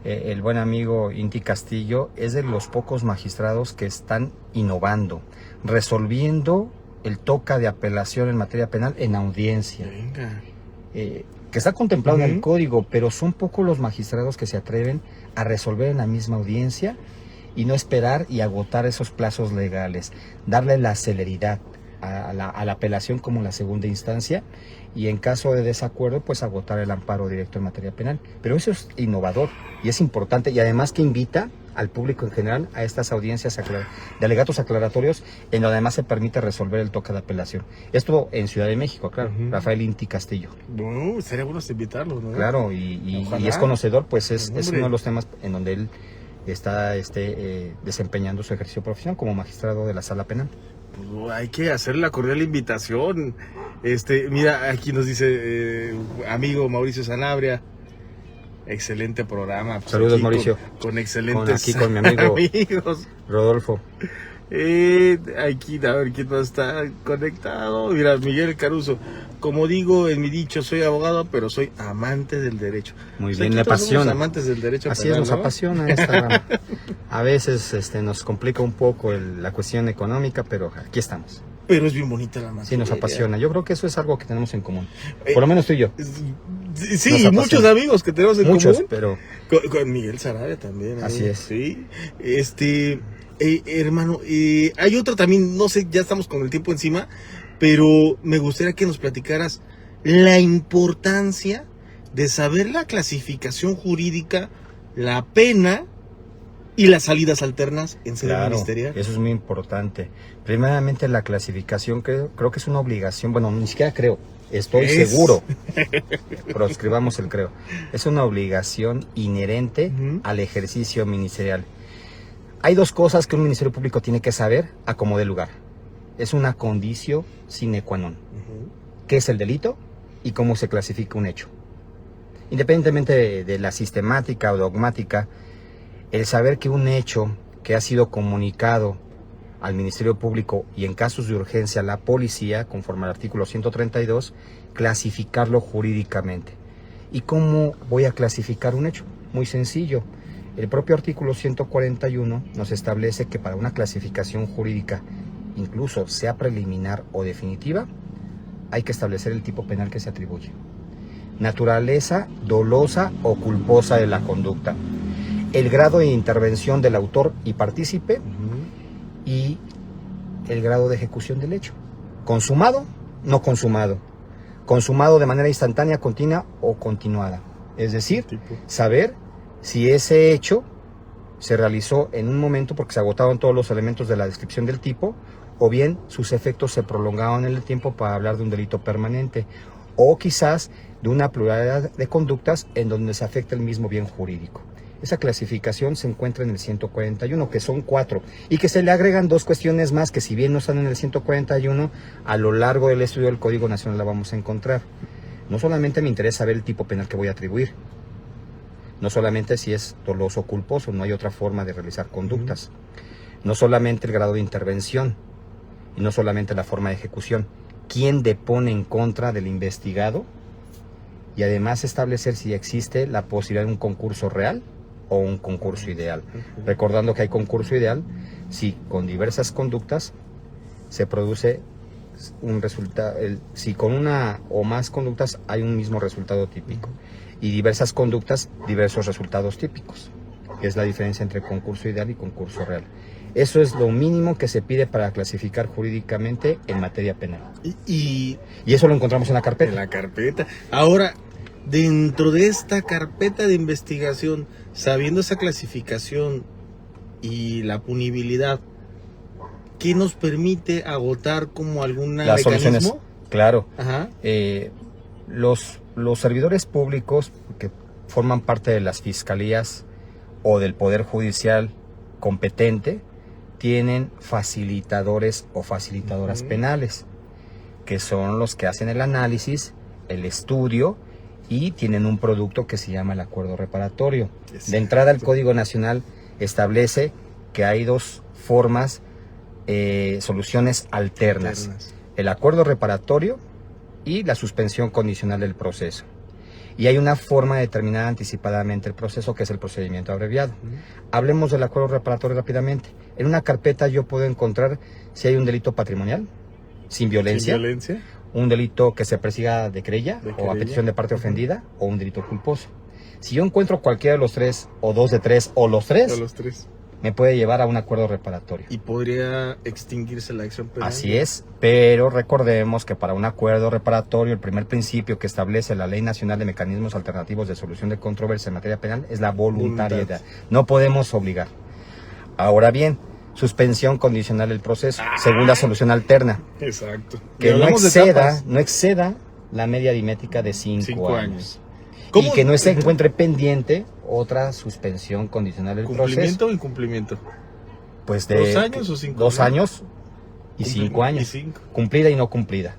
el buen amigo Inti Castillo es de los pocos magistrados que están innovando, resolviendo el toca de apelación en materia penal en audiencia. Venga. Que está contemplado en el Ujú. código, pero son pocos los magistrados que se atreven a resolver en la misma audiencia y no esperar y agotar esos plazos legales, darle la celeridad a la apelación como la segunda instancia y en caso de desacuerdo pues agotar el amparo directo en materia penal. Pero eso es innovador y es importante y además que invita al público en general a estas audiencias de alegatos aclaratorios en donde además se permite resolver el toque de apelación. Esto en Ciudad de México, claro, Ujú. Rafael Inti Castillo. Bueno, sería bueno invitarlo, ¿no? Claro, y Ojalá. es conocedor, pues es Hombre. uno de los temas en donde él está desempeñando su ejercicio profesional como magistrado de la sala penal. Pues, hay que hacer la cordial invitación. Mira, aquí nos dice amigo Mauricio Sanabria. Excelente programa. Pues, Saludos, aquí Mauricio. Con excelentes Aquí con mi amigo. amigos. Rodolfo, Aquí, a ver quién más está conectado. Mira, Miguel Caruso. Como digo en mi dicho, soy abogado, pero soy amante del derecho. muy O sea, bien, aquí le todos somos apasiona. amantes del derecho Así penal, es, nos ¿no? apasiona esta rama. A veces nos complica un poco la cuestión económica, pero aquí estamos. Pero es bien bonita la materia. Sí, nos apasiona. Yo creo que eso es algo que tenemos en común. Eh, Por lo menos tú y yo. Sí, Nos y muchos apasiona. amigos que tenemos en Muchos, común. pero Con Miguel Sarabia también. Así es. Sí. Hermano, hay otra también, no sé, ya estamos con el tiempo encima, pero me gustaría que nos platicaras la importancia de saber la clasificación jurídica, la pena y las salidas alternas en sede claro, ministerial. eso es muy importante. Primeramente la clasificación creo que es una obligación, bueno, ni siquiera creo, estoy Es. seguro, proscribamos el creo, es una obligación inherente Ujú. al ejercicio ministerial. Hay dos cosas que un ministerio público tiene que saber a como dé lugar. Es una conditio sine qua non. Ujú. ¿Qué es el delito y cómo se clasifica un hecho? Independientemente de la sistemática o dogmática, el saber que un hecho que ha sido comunicado al Ministerio Público y en casos de urgencia a la policía, conforme al artículo 132, clasificarlo jurídicamente. ¿Y cómo voy a clasificar un hecho? Muy sencillo. El propio artículo 141 nos establece que para una clasificación jurídica, incluso sea preliminar o definitiva, hay que establecer el tipo penal que se atribuye. Naturaleza dolosa o culposa de la conducta. El grado de intervención del autor y partícipe Ujú. y el grado de ejecución del hecho. Consumado, no consumado. Consumado de manera instantánea, continua o continuada. Es decir, Tipo. saber si ese hecho se realizó en un momento porque se agotaron todos los elementos de la descripción del tipo, o bien sus efectos se prolongaron en el tiempo para hablar de un delito permanente, o quizás de una pluralidad de conductas en donde se afecta el mismo bien jurídico. Esa clasificación se encuentra en el 141, que son 4, y que se le agregan 2 cuestiones más que si bien no están en el 141, a lo largo del estudio del Código Nacional la vamos a encontrar. No solamente me interesa ver el tipo penal que voy a atribuir, no solamente si es doloso o culposo, no hay otra forma de realizar conductas. No solamente el grado de intervención y no solamente la forma de ejecución. ¿Quién depone en contra del investigado? Y además establecer si existe la posibilidad de un concurso real o un concurso ideal. Recordando que hay concurso ideal si con diversas conductas se produce un resultado, si con una o más conductas hay un mismo resultado típico y diversas conductas, diversos resultados típicos. Es la diferencia entre concurso ideal y concurso real. Eso es lo mínimo que se pide para clasificar jurídicamente en materia penal. Y eso lo encontramos en la carpeta. En la carpeta. Ahora, dentro de esta carpeta de investigación, sabiendo esa clasificación y la punibilidad, ¿qué nos permite agotar como alguna las mecanismo? soluciones? Claro. Ajá. Los servidores públicos que forman parte de las fiscalías o del Poder Judicial competente tienen facilitadores o facilitadoras penales, que son los que hacen el análisis, el estudio y tienen un producto que se llama el acuerdo reparatorio. De entrada, el Código Nacional establece que hay dos formas, soluciones alternas: el acuerdo reparatorio y la suspensión condicional del proceso. Y hay una forma de terminar anticipadamente el proceso, que es el procedimiento abreviado. Hablemos del acuerdo reparatorio rápidamente. En una carpeta yo puedo encontrar si hay un delito patrimonial, sin violencia, un delito que se persiga de querella o a petición de parte ofendida, o un delito culposo. Si yo encuentro cualquiera de los tres, o dos de tres, o los tres, me puede llevar a un acuerdo reparatorio. Y podría extinguirse la acción penal. Así es, pero recordemos que para un acuerdo reparatorio, el primer principio que establece la Ley Nacional de Mecanismos Alternativos de Solución de Controversia en materia penal es la voluntariedad. No podemos obligar. Ahora bien, suspensión condicional del proceso, segunda solución alterna. Exacto. Que no exceda la media aritmética de 5 años. Y que no se encuentre pendiente otra suspensión condicional del proceso. ¿Cumplimiento o incumplimiento? Pues de 2 años o 5 2 años y 5 años. Cumplida y no cumplida.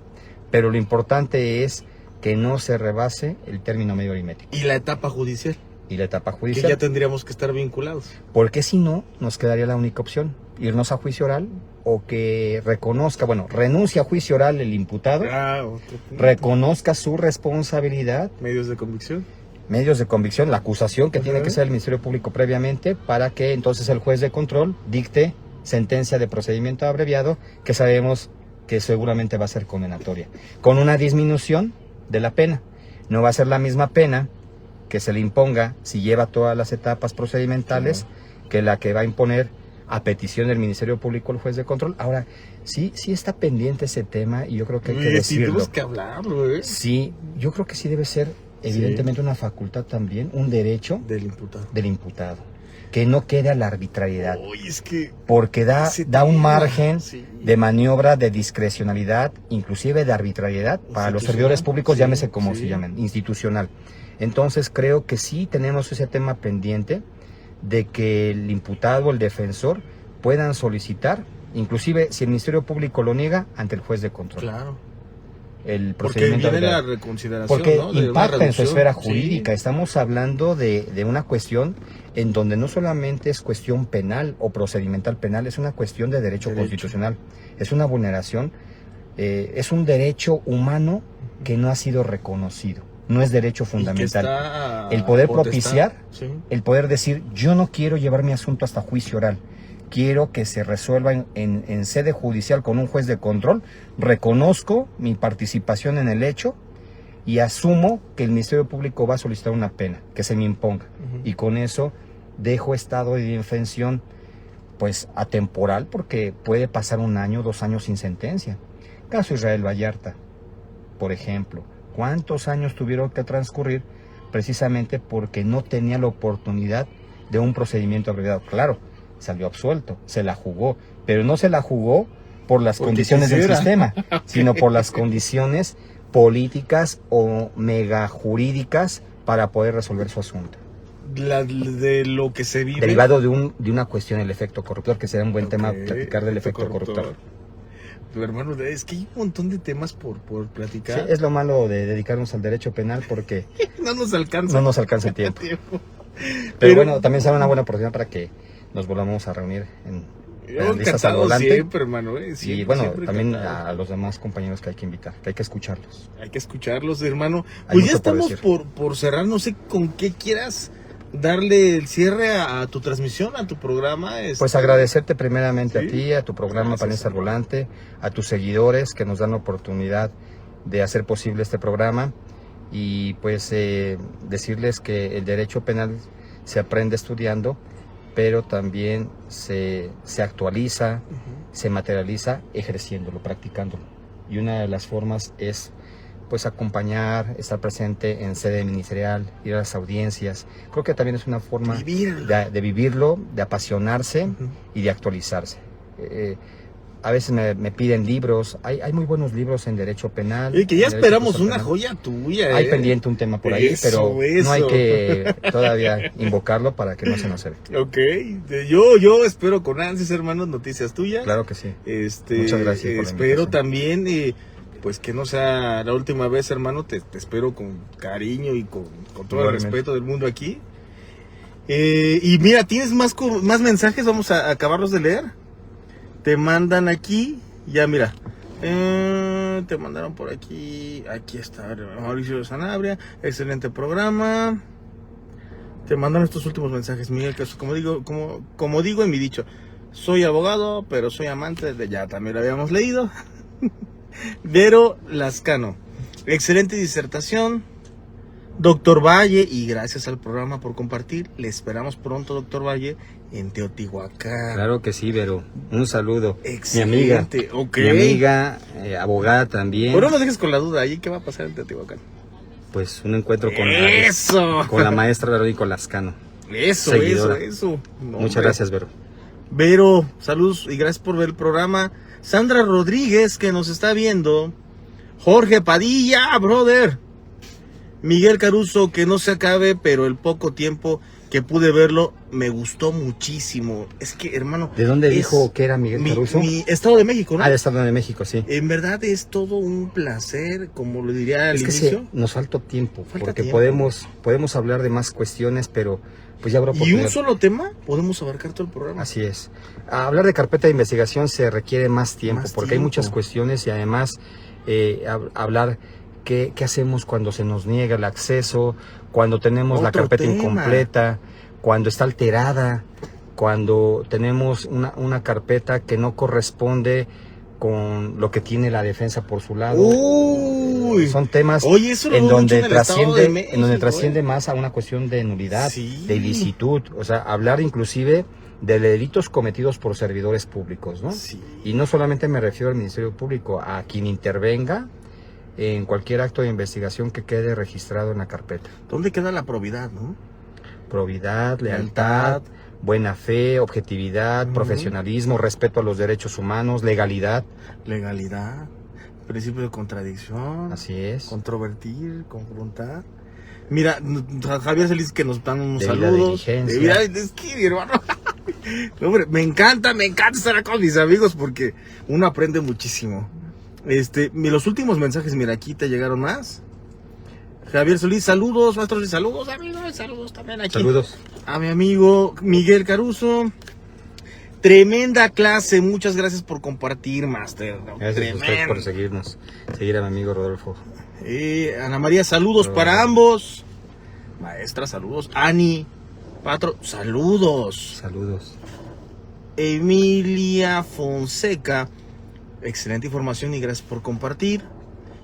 Pero lo importante es que no se rebase el término medio aritmético. ¿Y la etapa judicial? Y la etapa judicial. Que ya tendríamos que estar vinculados. Porque si no, nos quedaría la única opción: irnos a juicio oral, o que renuncie a juicio oral el imputado, reconozca su responsabilidad. Medios de convicción, la acusación que tiene que ser el Ministerio Público previamente, para que entonces el juez de control dicte sentencia de procedimiento abreviado, que sabemos que seguramente va a ser condenatoria, con una disminución de la pena. No va a ser la misma pena que se le imponga si lleva todas las etapas procedimentales que la que va a imponer a petición del Ministerio Público el juez de control. Ahora, sí está pendiente ese tema, y yo creo que hay que decirlo. Sí, tenemos que hablarlo, Sí, yo creo que sí debe ser evidentemente una facultad también, un derecho del imputado. Que no quede a la arbitrariedad. Es que porque da un margen de maniobra, de discrecionalidad, inclusive de arbitrariedad para los servidores públicos, llámese como se llamen, institucional. Entonces creo que sí tenemos ese tema pendiente, de que el imputado, el defensor, puedan solicitar, inclusive si el Ministerio Público lo niega, ante el juez de control. Claro. El procedimiento porque viene la reconsideración, porque ¿no? impacta en su esfera jurídica. Estamos hablando de una cuestión en donde no solamente es cuestión penal o procedimental penal, es una cuestión de derecho constitucional. Es una vulneración, es un derecho humano que no ha sido reconocido. No es derecho fundamental. El poder propiciar, el poder decir: yo no quiero llevar mi asunto hasta juicio oral, quiero que se resuelva en sede judicial con un juez de control, reconozco mi participación en el hecho y asumo que el Ministerio Público va a solicitar una pena que se me imponga. Y con eso dejo estado de indefensión pues atemporal, porque puede pasar 1 año, 2 años sin sentencia. Caso Israel Vallarta, por ejemplo. ¿Cuántos años tuvieron que transcurrir precisamente porque no tenía la oportunidad de un procedimiento abreviado? Claro, salió absuelto, se la jugó, pero no se la jugó por las condiciones del sistema, sino por las condiciones políticas o megajurídicas para poder resolver su asunto. De lo que se vive. Derivado de una cuestión, el efecto corruptor, que será un buen tema platicar del efecto corruptor. Pero hermano, es que hay un montón de temas por platicar. Sí, es lo malo de dedicarnos al derecho penal, porque no nos alcanza el tiempo. Pero bueno, también será una buena oportunidad para que nos volvamos a reunir penalistas al encantado volante. siempre, hermano. Siempre, Y bueno, siempre también encantado. a los demás compañeros que hay que invitar, que hay que escucharlos. Hay que escucharlos, hermano. Hay Pues ya mucho por estamos decir. por cerrar. No sé con qué quieras darle el cierre a tu transmisión, a tu programa. Pues agradecerte primeramente Sí. a ti, a tu programa Gracias, Panistas al hermano. Volante, a tus seguidores que nos dan la oportunidad de hacer posible este programa y pues decirles que el derecho penal se aprende estudiando, pero también se actualiza, se materializa ejerciéndolo, practicándolo. Y una de las formas es pues acompañar, estar presente en sede ministerial, ir a las audiencias. Creo que también es una forma Vivirlo. de vivirlo, de apasionarse Ujú. y de actualizarse. A veces me piden libros, hay muy buenos libros en derecho penal. Oye, que ya en derecho esperamos procesal una penal. joya tuya. Hay pendiente un tema por ahí, Eso, pero eso. no hay que todavía invocarlo para que no se nos ve. Ok, yo espero con ansias, hermanos, noticias tuyas. Claro que sí. Espero Muchas gracias por la invitación. también, pues que no sea la última vez, hermano. Te espero con cariño y con todo el Igualmente. respeto del mundo aquí. Y mira, ¿tienes más mensajes? Vamos a acabarlos de leer. Te mandan aquí, ya mira. Te mandaron por aquí. Aquí está Mauricio Sanabria. Excelente programa. Te mandaron estos últimos mensajes, Miguel, que como digo en mi dicho, soy abogado, pero soy amante de, ya también lo habíamos leído. Vero Lascano, excelente disertación, doctor Valle, y gracias al programa por compartir. Le esperamos pronto, doctor Valle, en Teotihuacán. Claro que sí, Vero. Un saludo. Excelente, ok. Mi amiga, abogada también. Pero no nos dejes con la duda, ¿y qué va a pasar en Teotihuacán? Pues un encuentro ¡Eso! con la maestra Verónica Lascano. Eso, Seguidora. eso. No, Muchas hombre. gracias, Vero. Vero, saludos y gracias por ver el programa. Sandra Rodríguez, que nos está viendo. Jorge Padilla, brother. Miguel Caruso, que no se acabe, pero el poco tiempo que pude verlo me gustó muchísimo. Es que, hermano. ¿De dónde es dijo que era Miguel Caruso? Mi Estado de México, ¿no? Ah, de Estado de México, sí. En verdad es todo un placer, como lo diría al Es que inicio. nos falta tiempo, Falta porque tiempo. podemos hablar de más cuestiones, pero pues ya habrá Y oportunidad. un solo tema, podemos abarcar todo el programa. Así es. A hablar de carpeta de investigación se requiere más tiempo, Más porque hay tiempo. muchas cuestiones y además hablar qué hacemos cuando se nos niega el acceso, cuando tenemos la Otro carpeta tema. incompleta, cuando está alterada, cuando tenemos una carpeta que no corresponde con lo que tiene la defensa por su lado. Uy. Son temas Oye, eso lo en veo donde mucho en el Estado de México, en donde trasciende más a una cuestión de nulidad, Sí. de ilicitud, o sea, hablar inclusive de delitos cometidos por servidores públicos, ¿no? Sí. Y no solamente me refiero al Ministerio Público, a quien intervenga en cualquier acto de investigación que quede registrado en la carpeta. ¿Dónde queda la probidad, no? Probidad, Lealtad. lealtad, buena fe, objetividad, Ujú. profesionalismo, respeto a los derechos humanos, legalidad, Legalidad, principio de contradicción, así es. controvertir, confrontar. Mira, Javier Celis que nos dan unos Debida saludos. diligencia. Es que, mi hermano, no, hombre, me encanta estar acá con mis amigos porque uno aprende muchísimo. Los últimos mensajes, mira, aquí te llegaron más. Javier Solís, saludos, maestro Solís, saludos, amigos, saludos también aquí. Saludos. A mi amigo Miguel Caruso. Tremenda clase, muchas gracias por compartir, Master. Gracias a ustedes por seguirnos. Seguir a mi amigo Rodolfo. Ana María, saludos para ambos. Maestra, saludos. Ani, Patro, saludos. Saludos. Emilia Fonseca, excelente información y gracias por compartir.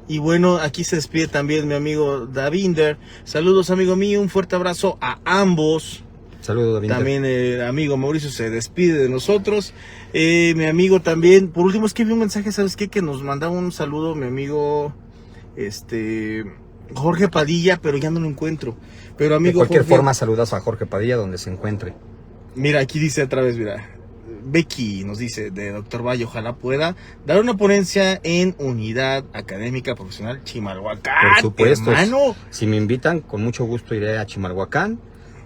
Y bueno, aquí se despide también mi amigo Davinder. Saludos, amigo mío, un fuerte abrazo a ambos. Saludos, David. También el amigo Mauricio se despide de nosotros. Mi amigo también, por último, es que vi un mensaje, ¿sabes qué? Que nos mandaba un saludo mi amigo Jorge Padilla, pero ya no lo encuentro. Pero De amigo cualquier Jorge, forma, saludas a Jorge Padilla donde se encuentre. mira, aquí dice otra vez, mira. Becky nos dice, de Doctor Valle, ojalá pueda dar una ponencia en Unidad Académica Profesional Chimalhuacán. Por supuesto. Hermano. Si me invitan, con mucho gusto iré a Chimalhuacán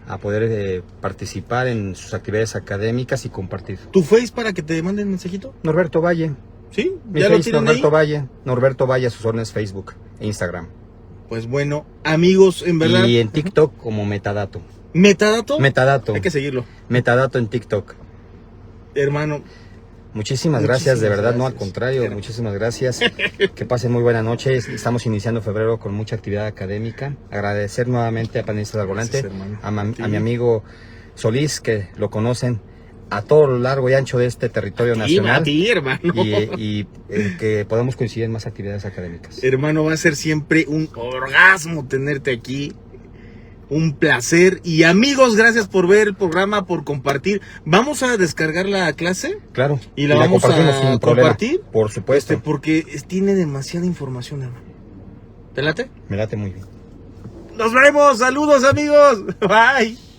a poder participar en sus actividades académicas y compartir. ¿Tu Face para que te manden mensajito? Norberto Valle. ¿Sí? Mi ¿Ya lo Face, tienen Norberto ahí? Valle. Norberto Valle a sus órdenes Facebook e Instagram. Pues bueno, amigos, en verdad. Y en TikTok como Metadato. ¿Metadato? Metadato. Hay que seguirlo. Metadato en TikTok. Hermano, Muchísimas gracias, de verdad, no al contrario, muchísimas gracias. Que pasen muy buena noche. Estamos iniciando febrero con mucha actividad académica. Agradecer nuevamente a Panelistas al Volante, a mi amigo Solís, que lo conocen a todo lo largo y ancho de este territorio nacional. A ti, hermano. Y que podamos coincidir en más actividades académicas. Hermano, va a ser siempre un orgasmo tenerte aquí. Un placer. Y amigos, gracias por ver el programa, por compartir. ¿Vamos a descargar la clase? Claro. ¿Y la vamos a compartir? Por supuesto. Porque tiene demasiada información, hermano. ¿Te late? Me late muy bien. Nos vemos. Saludos, amigos. Bye.